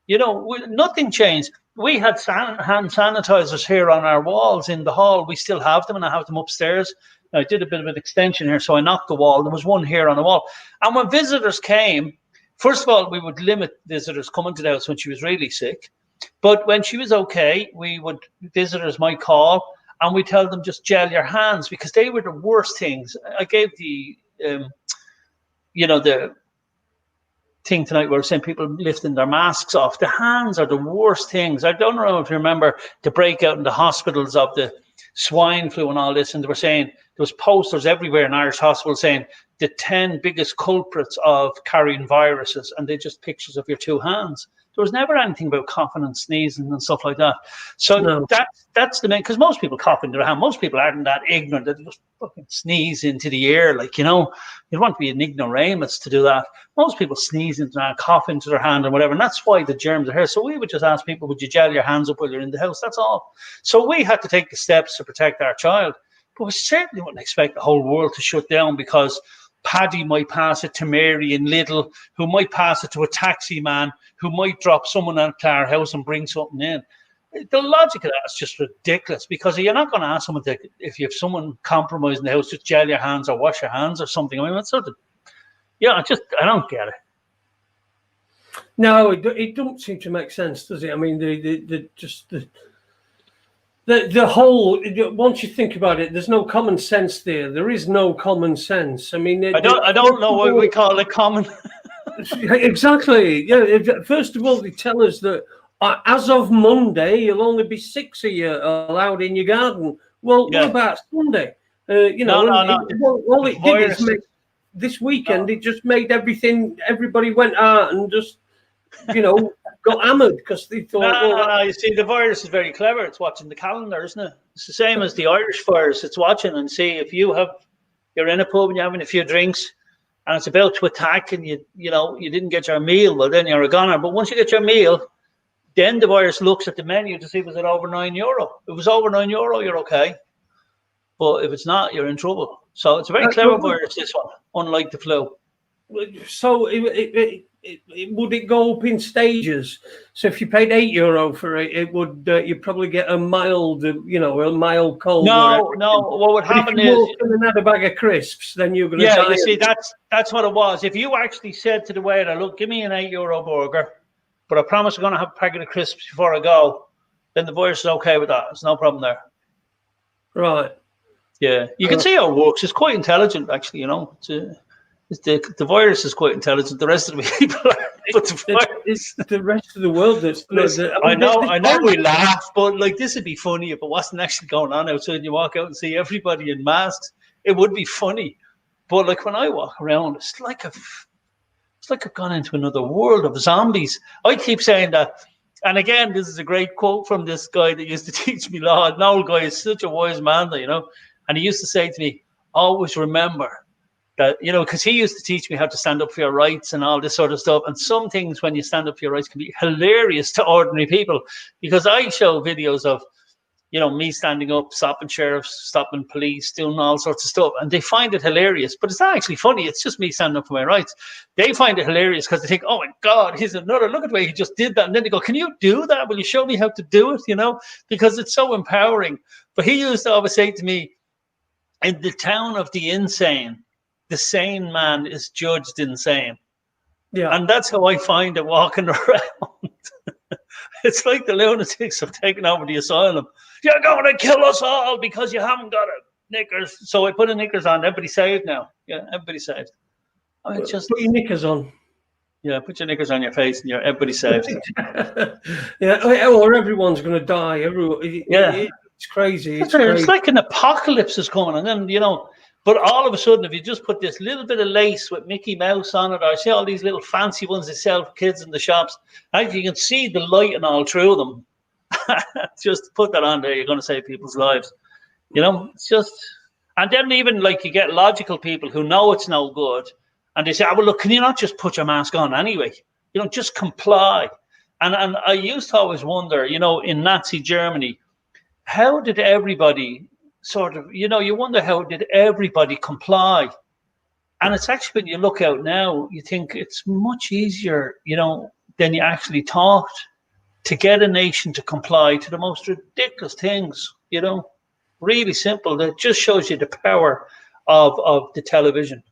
Nothing changed. we had hand sanitizers here on our walls in the hall. We still have them, and I have them upstairs. I did a bit of an extension here, so I knocked the wall. There was one here on the wall. And when visitors came, first of all, we would limit visitors coming to the house when she was really sick. But when she was okay, visitors might call, and we tell them just gel your hands, because they were the worst things. I gave the, the thing tonight where we're saying people lifting their masks off. The hands are the worst things. I don't know if you remember the breakout in the hospitals of the swine flu and all this, and they were saying there was posters everywhere in Irish hospitals saying the 10 biggest culprits of carrying viruses, and they're just pictures of your two hands. There was never anything about coughing and sneezing and stuff like that. So No. that's the main, because most people cough into their hand. Most people aren't that ignorant that they just fucking sneeze into the air. Like, you'd want to be an ignoramus to do that. Most people sneeze into their hand, cough into their hand or whatever, and that's why the germs are here. So we would just ask people, would you gel your hands up while you're in the house? That's all. So we had to take the steps to protect our child. But we certainly wouldn't expect the whole world to shut down because Paddy might pass it to Mary in Lidl, who might pass it to a taxi man, who might drop someone at our house and bring something in. The logic of that is just ridiculous, because you're not going to ask someone if you have someone compromised in the house, just gel your hands or wash your hands or something. I mean, that's sort of, I don't get it. No, it don't seem to make sense, does it? I mean, the whole, once you think about it, there's no common sense there. There is no common sense. I mean, I don't know what we call it common. Exactly. Yeah. First of all, they tell us that as of Monday, you'll only be 6 of you allowed in your garden. Well, what about Sunday? No. All it did is this weekend. It just made everybody went out and just, got hammered because they thought. No. You see, the virus is very clever. It's watching the calendar, isn't it? It's the same as the Irish virus. It's watching and see if you're in a pub and you're having a few drinks, and it's about to attack, and you didn't get your meal. Well, then you're a goner. But once you get your meal, then the virus looks at the menu to see was it over €9. If it was over €9, you're okay. But if it's not, you're in trouble. So it's a very clever virus, this one, unlike the flu. So would it go up in stages? So if you paid €8 for it, it would you'd probably get a mild cold. No. What would happen is, if you had a bag of crisps, then you're going to die. Yeah, you see, that's what it was. If you actually said to the waiter, "Look, give me an €8 burger, but I promise I'm going to have a packet of crisps before I go," then the virus is okay with that. There's no problem there. Right. Yeah, you can see how it works. It's quite intelligent, actually. The virus is quite intelligent. The rest of the people are, but it's the rest of the world that's. I know we laugh, but like, this would be funny if it wasn't actually going on outside and you walk out and see everybody in masks. It would be funny, but like when I walk around, it's like I've gone into another world of zombies. I keep saying that. And again, this is a great quote from this guy that used to teach me law. An old guy is such a wise man, and he used to say to me, always remember that, because he used to teach me how to stand up for your rights and all this sort of stuff. And some things when you stand up for your rights can be hilarious to ordinary people, because I show videos of, me standing up, stopping sheriffs, stopping police, doing all sorts of stuff. And they find it hilarious, but it's not actually funny. It's just me standing up for my rights. They find it hilarious because they think, oh my God, he's another, look at the way he just did that. And then they go, can you do that? Will you show me how to do it? Because it's so empowering. But he used to always say to me, in the town of the insane, the sane man is judged insane. Yeah. And that's how I find it walking around. It's like the lunatics have taken over the asylum. You're going to kill us all because you haven't got a knickers. So I put a knickers on. Everybody's saved now. Yeah, everybody's saved. Put your knickers on. Yeah, put your knickers on your face and everybody's saved. Yeah, or everyone's going to die. It's crazy. It's like an apocalypse is coming. And then, but all of a sudden, if you just put this little bit of lace with Mickey Mouse on it, or see all these little fancy ones they sell for kids in the shops, you can see the light and all through them. Just put that on there, you're going to save people's lives. It's just, and then even like you get logical people who know it's no good, and they say, well, look, can you not just put your mask on anyway? Just comply. And I used to always wonder, in Nazi Germany, how did everybody sort of, you wonder how did everybody comply? And it's actually, when you look out now, you think it's much easier, than you actually thought. to get a nation to comply to the most ridiculous things, really simple. That just shows you the power of the television.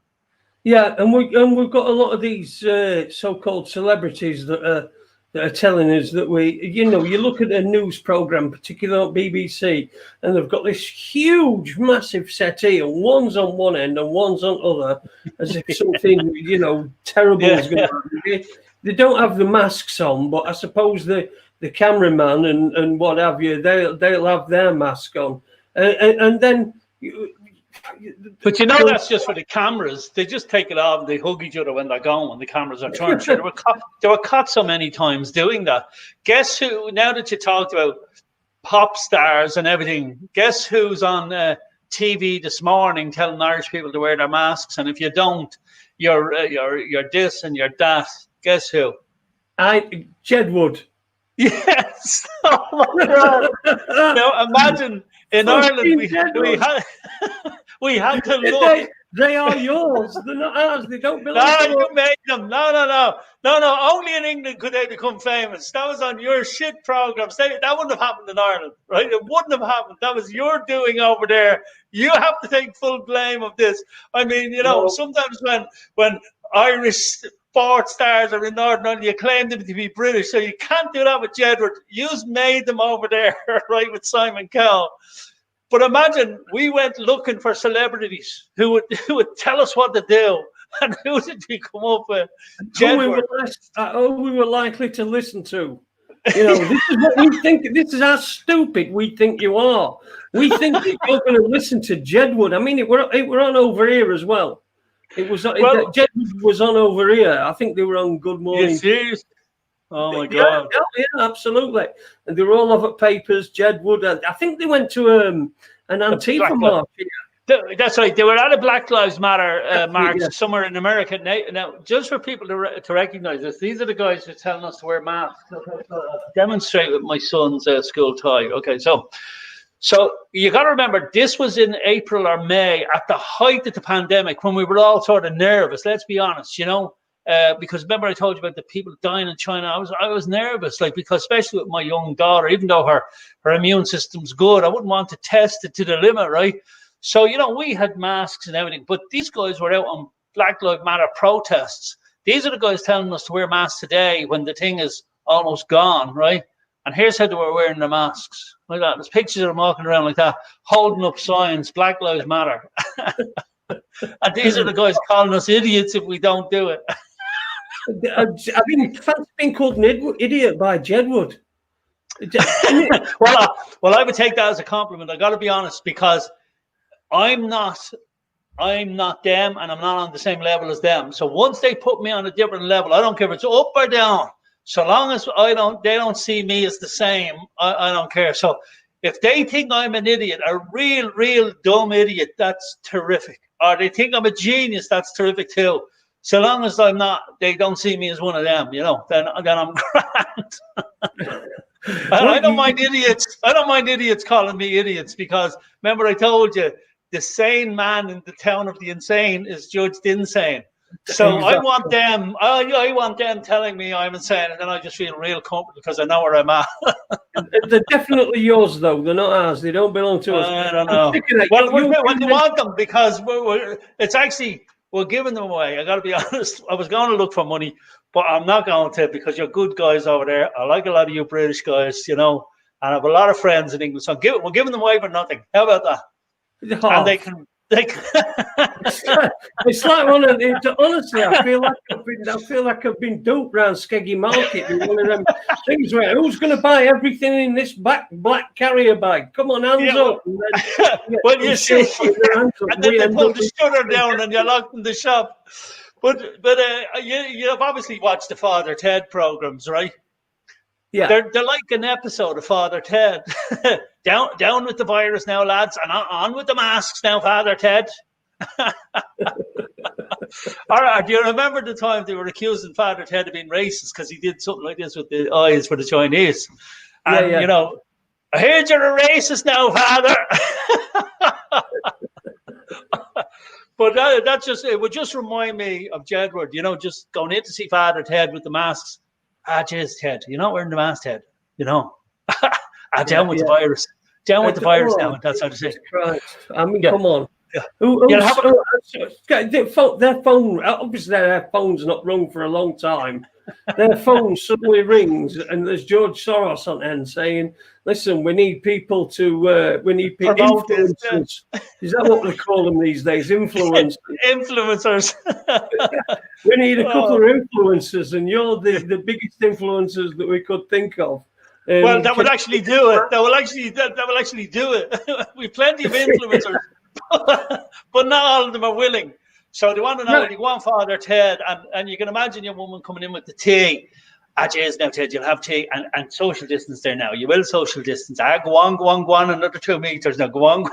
Yeah, and we've got a lot of these so-called celebrities that are telling us that you look at a news program, particularly on BBC, and they've got this huge, massive settee, and one's on one end and one's on other, as if something terrible is going to happen. They don't have the masks on, but I suppose the cameraman and what have you, they'll have their mask on, and then. But that's just for the cameras. They just take it off and they hug each other when they're gone, when the cameras are turned. Sure, they were caught so many times doing that. Guess who, now that you talked about pop stars and everything, guess who's on TV this morning telling Irish people to wear their masks? And if you don't, you're this and you're that. Guess who? Jedward. Yes. Oh my God. Now imagine in Ireland we had to look. They are yours. They're not ours. They don't belong to us. You made them. No. Only in England could they become famous. That was on your shit programs. That wouldn't have happened in Ireland, right? It wouldn't have happened. That was your doing over there. You have to take full blame of this. I mean, sometimes when Irish sports stars are in Northern Ireland, you claim them to be British, so you can't do that with Jedward. You've made them over there, right, with Simon Cowell. But imagine we went looking for celebrities who would tell us what to do, and who did we come up with? Who we were likely to listen to. This is what we think. This is how stupid we think you are. We think that you're going to listen to Jedward. I mean, it were on over here as well. It was Jedward was on over here. I think they were on Good Morning. Yes. Oh my God! Yeah, absolutely. And they were all over papers. Jedward. I think they went to an Antifa march. That's right. They were at a Black Lives Matter march somewhere in America. Now, just for people to recognize this, these are the guys who are telling us to wear masks. Demonstrate with my son's school tie. Okay, so you got to remember, this was in April or May at the height of the pandemic, when we were all sort of nervous. Let's be honest, because remember I told you about the people dying in China. I was nervous, because especially with my young daughter, even though her immune system's good, I wouldn't want to test it to the limit, right? So we had masks and everything, but these guys were out on Black Lives Matter protests. These are the guys telling us to wear masks today when the thing is almost gone, right? And here's how they were wearing their masks, like that. There's pictures of them walking around like that, holding up signs, Black Lives Matter. And these are the guys calling us idiots if we don't do it. I mean, fancy being called an idiot by Jedward. Well, I would take that as a compliment. I got to be honest, because I'm not them, and I'm not on the same level as them. So once they put me on a different level, I don't care if it's up or down. So long as they don't see me as the same, I don't care. So if they think I'm an idiot, a real dumb idiot, that's terrific. Or they think I'm a genius, that's terrific too. So long as I'm not, they don't see me as one of them, then I'm grand. I don't mind idiots. I don't mind idiots calling me idiots, because remember I told you, the sane man in the town of the insane is judged insane. So exactly. I want them telling me I'm insane, and then I just feel real comfortable because I know where I'm at. They're definitely yours, though. They're not ours. They don't belong to us. I don't know. Well, we want them, because we're giving them away. I got to be honest. I was going to look for money, but I'm not going to, because you're good guys over there. I like a lot of you British guys, and I have a lot of friends in England. So we're giving them away for nothing. How about that? Oh. And they can. It's like one of the, honestly, I feel like I've been duped around Skeggy Market in one of them things where who's going to buy everything in this black carrier bag? Come on, hands up. And then, well, you see, and then they pull the shutter down and you're locked in the shop. But you've obviously watched the Father Ted programs, right? Yeah, they're like an episode of Father Ted. Down with the virus now, lads, and on with the masks now, Father Ted. All right, do you remember the time they were accusing Father Ted of being racist because he did something like this with the eyes for the Chinese? And I heard you're a racist now, Father. But it would just remind me of Jedward, just going in to see Father Ted with the masks. Jeez, Ted, you're not wearing the mask, Ted. you know. Down with the virus. Down with the virus now. That's how to say. Christ. I mean, come on. Yeah. Their phone, obviously their phone's not rung for a long time. Their phone suddenly rings and there's George Soros on end saying, listen, we need people to, we need influencers. Is that what they call them these days? Influencers. Influencers. We need a couple of influencers, and you're the biggest influencers that we could think of. Well, that would actually do it. That will actually do it. We've plenty of influencers, but not all of them are willing. So they want to know when you go on Father Ted, and you can imagine your woman coming in with the tea. Jeez, now Ted, you'll have tea and social distance there now. You will social distance. Go on, another 2 meters now. Go on.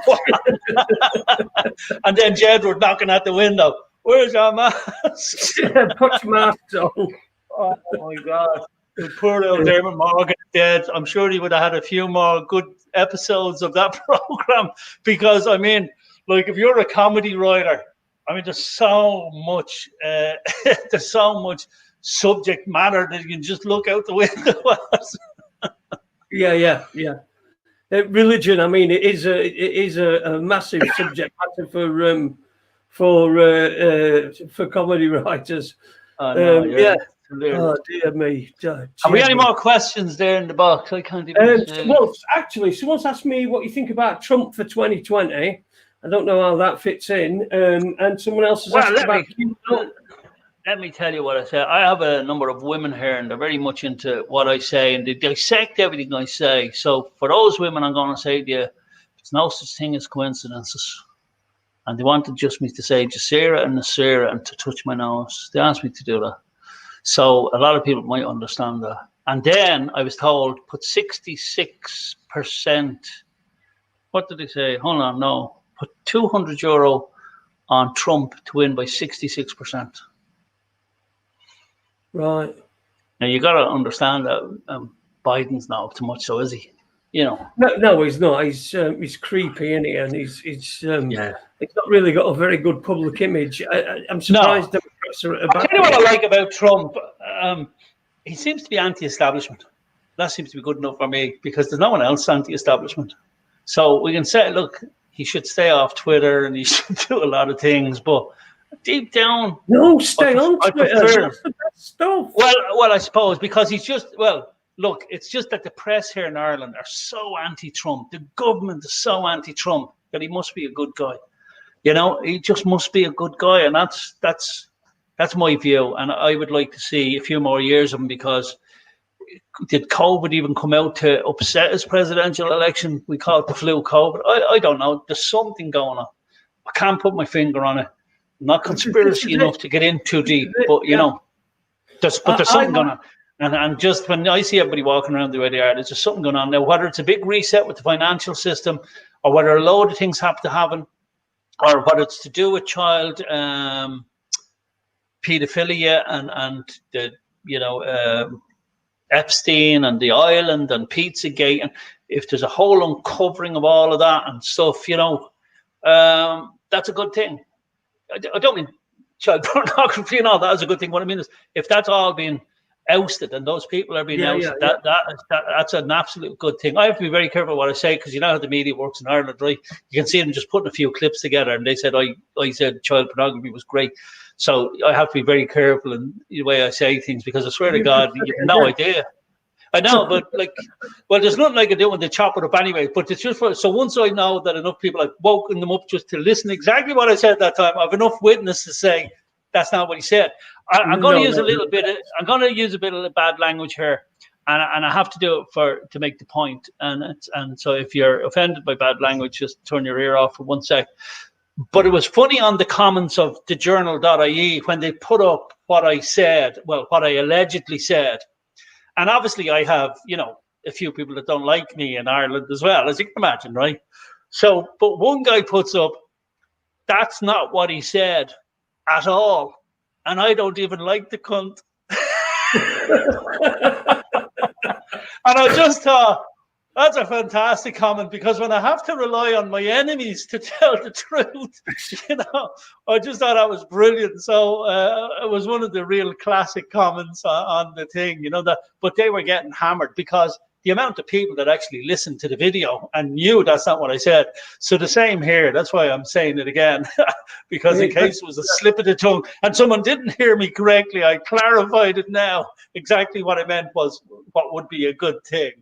And then Jedward knocking at the window. Where's your mask? Put your mask on. Oh my God. Poor old Dermot Morgan dead. I'm sure he would have had a few more good episodes of that program, because I mean, like, if you're a comedy writer, I mean, there's so much subject matter that you can just look out the window at. Yeah. Religion, I mean, it is a massive subject matter for comedy writers. Oh dear me! Have we any more questions there in the box? I can't even. Well, actually, someone's asked me what you think about Trump for 2020. I don't know how that fits in. And someone else has asked about. Let me tell you what I said. I have a number of women here, and they're very much into what I say, and they dissect everything I say. So for those women, I'm going to say to you, there's no such thing as coincidences. And they wanted just me to say Jasira and Nasira and to touch my nose. They asked me to do that. So a lot of people might understand that. And then I was told, put 66%. What did they say? Hold on, no. Put €200 on Trump to win by 66%. Right. Now you got to understand that Biden's not up to much, so is he? You know. No, he's not. He's creepy, isn't he? And he's not really got a very good public image. I'm surprised Democrats are about. I'll tell you what I like about Trump. He seems to be anti-establishment. That seems to be good enough for me, because there's no one else anti-establishment. So we can say, look, he should stay off Twitter and he should do a lot of things, but deep down, stay on Twitter. That's the best stuff. Well, I suppose because he's just look, it's just that the press here in Ireland are so anti-Trump. The government is so anti-Trump that he must be a good guy. You know, he just must be a good guy, and that's my view. And I would like to see a few more years of him, because did COVID even come out to upset his presidential election? We call it the flu COVID. I don't know. There's something going on. I can't put my finger on it. I'm not conspiracy enough to get in too deep, but you know, there's something going on. And just when I see everybody walking around the way they are, there's just something going on now. Whether it's a big reset with the financial system, or whether a load of things have to happen, or whether it's to do with child pedophilia and the Epstein and the island and Pizzagate, and if there's a whole uncovering of all of that and stuff, that's a good thing. I don't mean child pornography and all that is a good thing. What I mean is, if that's all being ousted and those people are being ousted, that's an absolute good thing. I have to be very careful what I say, because you know how the media works in Ireland, right? You can see them just putting a few clips together, and they said I said child pornography was great. So I have to be very careful in the way I say things, because I swear to God, you have no idea. I know, but there's nothing I can do when they chop it up anyway. But it's just so once I know that enough people have woken them up just to listen exactly what I said that time, I have enough witness to say that's not what he said. I'm going to use a little bit. I'm going to use a bit of bad language here, and I have to do it to make the point. And so if you're offended by bad language, just turn your ear off for 1 sec. But it was funny on the comments of the journal.ie when they put up what I said, what I allegedly said. And obviously I have, a few people that don't like me in Ireland as well, as you can imagine, right? So, but one guy puts up, that's not what he said at all. And I don't even like the cunt. And I just thought, that's a fantastic comment, because when I have to rely on my enemies to tell the truth, I just thought that was brilliant. So it was one of the real classic comments on the thing, but they were getting hammered because the amount of people that actually listened to the video and knew that's not what I said. So the same here. That's why I'm saying it again, because in case it was a slip of the tongue and someone didn't hear me correctly, I clarified it now. Exactly what I meant was what would be a good thing.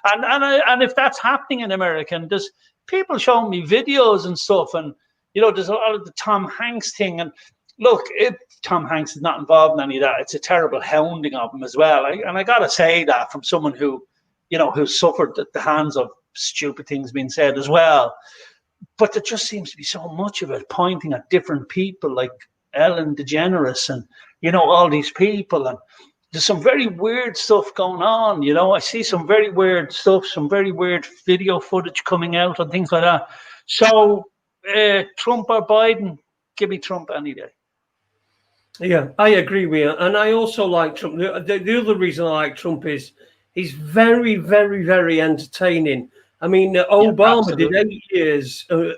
And if that's happening in America, and there's people showing me videos and stuff, and there's a lot of the Tom Hanks thing. And look, if Tom Hanks is not involved in any of that, it's a terrible hounding of him as well. And I gotta say that from someone who suffered at the hands of stupid things being said as well. But there just seems to be so much of it pointing at different people like Ellen DeGeneres and, all these people. And there's some very weird stuff going on. I see some very weird stuff, some very weird video footage coming out and things like that. So Trump or Biden, give me Trump any day. Yeah, I agree with you. And I also like Trump. The other reason I like Trump is he's very, very, very entertaining. I mean, Obama did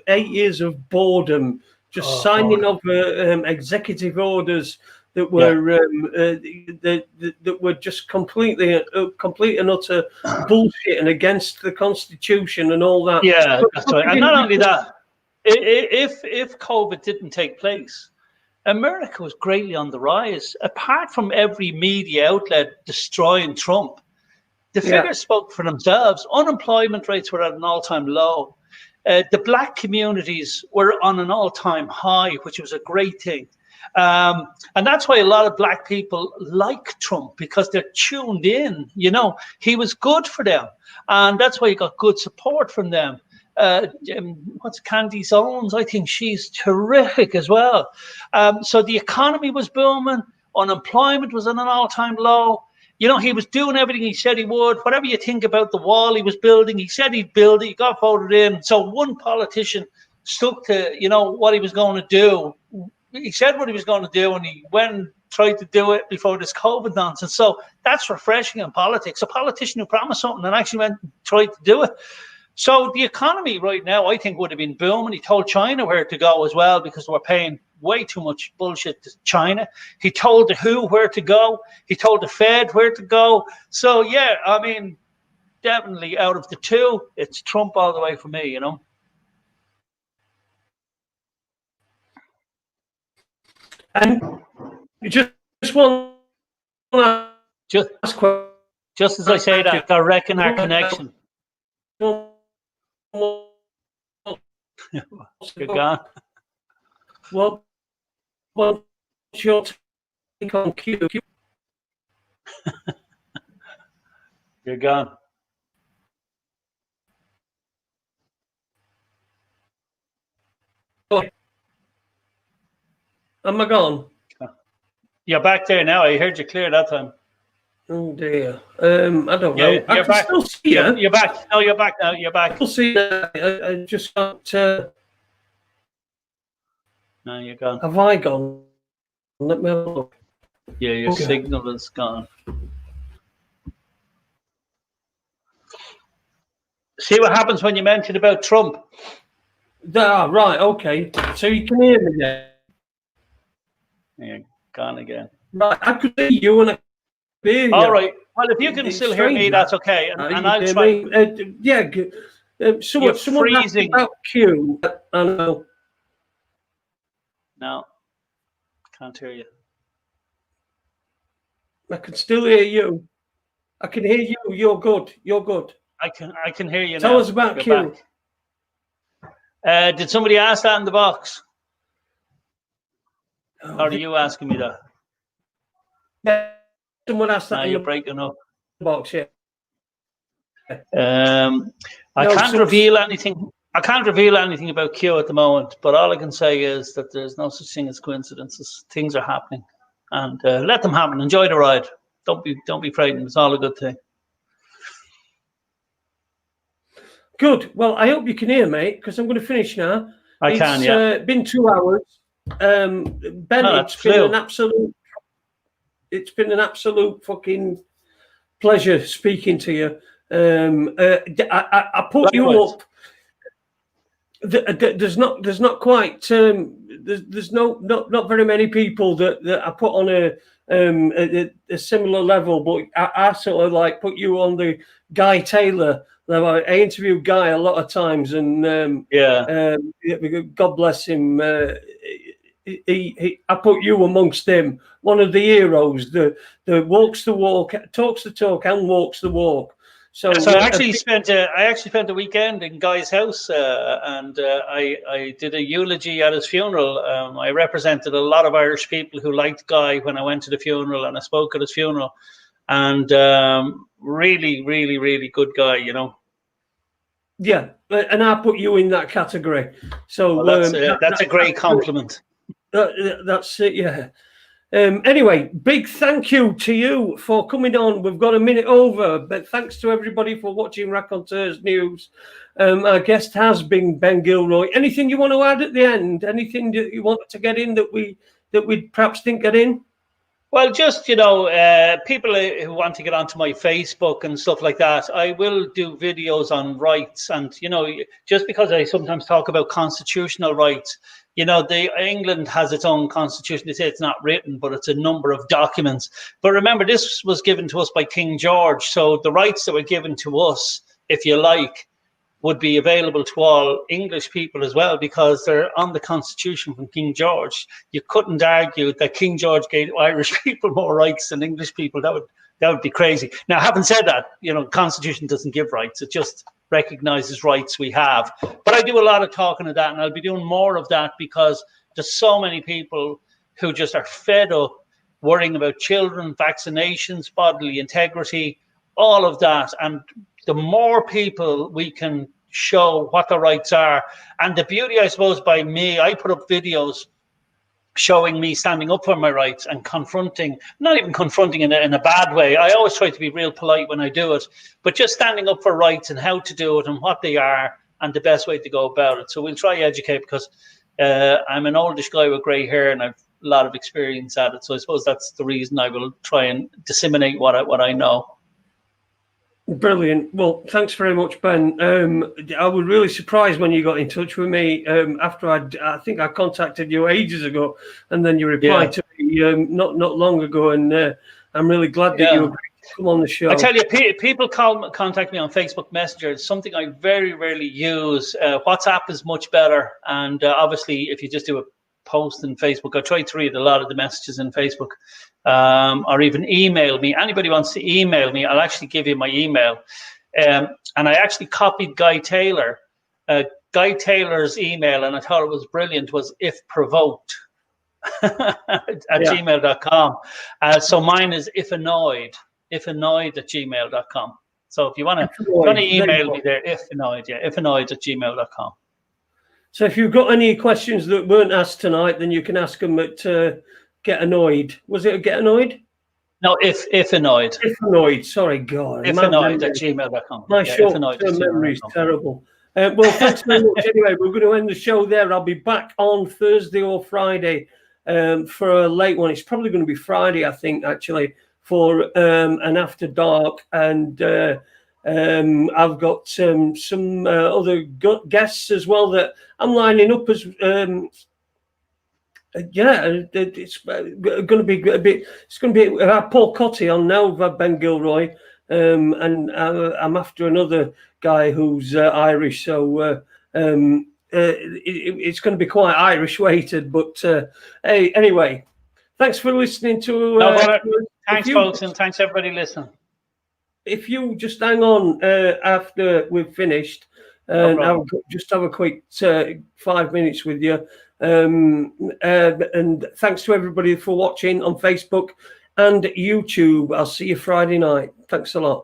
8 years of boardom, just signing off executive orders that were that were just complete and utter bullshit and against the Constitution and all that. Yeah, that's right. And not only that, if COVID didn't take place, America was greatly on the rise. Apart from every media outlet destroying Trump, the figures spoke for themselves. Unemployment rates were at an all-time low. The black communities were on an all-time high, which was a great thing. And that's why a lot of black people like Trump, because they're tuned in. He was good for them. And that's why he got good support from them. What's Candace Owens? I think she's terrific as well. So the economy was booming. Unemployment was at an all-time low. He was doing everything he said he would. Whatever you think about the wall he was building, he said he'd build it. He got voted in. So one politician stuck to, what he was going to do. He said what he was going to do, and he went and tried to do it before this COVID nonsense. So that's refreshing in politics. A politician who promised something and actually went and tried to do it. So the economy right now, I think, would have been booming. He told China where to go as well, because we're paying way too much bullshit to China. He told the WHO where to go. He told the Fed where to go. So, yeah, I mean, definitely out of the two, it's Trump all the way for me, And just one last question. Just as I say that, I reckon our connection. You're gone. Well, what's your take on Q? You're gone. Am I gone? You're back there now. I heard you clear that time. Oh dear. I don't know. I can back. still see you. You're back. No, you're back now. You're back. I see you. I just got. No, you're gone. Have I gone? Let me have a look. Yeah, your signal is gone. See what happens when you mention about Trump. Right. Okay. So you can hear me there. You're gone again. Right. I could see you and I could hear you. All right. Well, if you can still hear me, that's okay. And I'll try. Someone freezing. About Q. I know. No, can't hear you. I can still hear you. I can hear you. You're good. You're good. I can hear you now. Tell us about Q. Did somebody ask that in the box? Or are you asking me that? Yeah, someone asked that. No, you're breaking up. Box, yeah. I can't reveal anything. I can't reveal anything about Q at the moment, but all I can say is that there's no such thing as coincidences. Things are happening, and let them happen. Enjoy the ride. Don't be frightened. It's all a good thing. Good. Well, I hope you can hear me, because I'm going to finish now. It's been 2 hours. Ben, it's been an absolute fucking pleasure speaking to you. I put you up. there's not quite there's not very many people that I put on a similar level, but I sort of like put you on the Guy Taylor level. I interviewed Guy a lot of times, and God bless him. I put you amongst them, one of the heroes, the walks the walk, talks the talk, and walks the walk. So I actually spent a weekend in Guy's house, and I did a eulogy at his funeral. I represented a lot of Irish people who liked Guy when I went to the funeral, and I spoke at his funeral. And really, really, really good guy, you know. Yeah, and I put you in that category. So that's a great compliment. That's it, yeah. Anyway, big thank you to you for coming on. We've got a minute over, but thanks to everybody for watching Raconteurs News. Our guest has been Ben Gilroy. Anything you want to add at the end? Anything that you want to get in that we perhaps didn't get in? Well, just, you know, people who want to get onto my Facebook and stuff like that, I will do videos on rights. And, you know, just because I sometimes talk about constitutional rights, you know, England has its own constitution. They say it's not written, but it's a number of documents. But remember, this was given to us by King George. So the rights that were given to us, if you like, would be available to all English people as well, because they're on the constitution from King George. You couldn't argue that King George gave Irish people more rights than English people. That would be crazy. Now, having said that, you know, constitution doesn't give rights. It just recognizes rights we have. But I do a lot of talking of that, and I'll be doing more of that, because there's so many people who just are fed up worrying about children, vaccinations, bodily integrity, all of that. And the more people we can show what the rights are, and the beauty, I suppose, by me, I put up videos showing me standing up for my rights and confronting, not even confronting in a bad way. I always try to be real polite when I do it, but just standing up for rights and how to do it and what they are and the best way to go about it. So we'll try to educate, because I'm an oldish guy with grey hair and I've a lot of experience at it. So I suppose that's the reason I will try and disseminate what I know. Brilliant. Well, thanks very much, Ben. I was really surprised when you got in touch with me after I think I contacted you ages ago, and then you replied to me not long ago, and I'm really glad that you agreed to come on the show. I tell you, people contact me on Facebook Messenger. It's something I very rarely use. WhatsApp is much better, and obviously, if you just do a post in Facebook, I try to read a lot of the messages in Facebook. Or even email me. Anybody wants to email me, I'll actually give you my email. And I actually copied Guy Taylor. Guy Taylor's email, and I thought it was brilliant, was ifprovoked at gmail.com. So mine is ifannoyed at gmail.com. So if you want to email me there, ifannoyed at gmail.com. So if you've got any questions that weren't asked tonight, then you can ask them at Get Annoyed. Was it a Get Annoyed? No, if annoyed. If annoyed. Sorry, God. If annoyed at gmail.com. My short-term memory is terrible. Well, thanks very much. Anyway, we're going to end the show there. I'll be back on Thursday or Friday for a late one. It's probably going to be Friday, I think, actually, for an After Dark. And I've got some other guests as well that I'm lining up as... it's going to be a bit. It's going to be Paul Cotty on now, Ben Gilroy, and I'm after another guy who's Irish. So it's going to be quite Irish weighted. But hey, anyway, thanks for listening to. Thanks, folks, and thanks everybody listening. If you just hang on after we've finished, I'll just have a quick 5 minutes with you. And thanks to everybody for watching on Facebook and YouTube. I'll see you Friday night. Thanks a lot.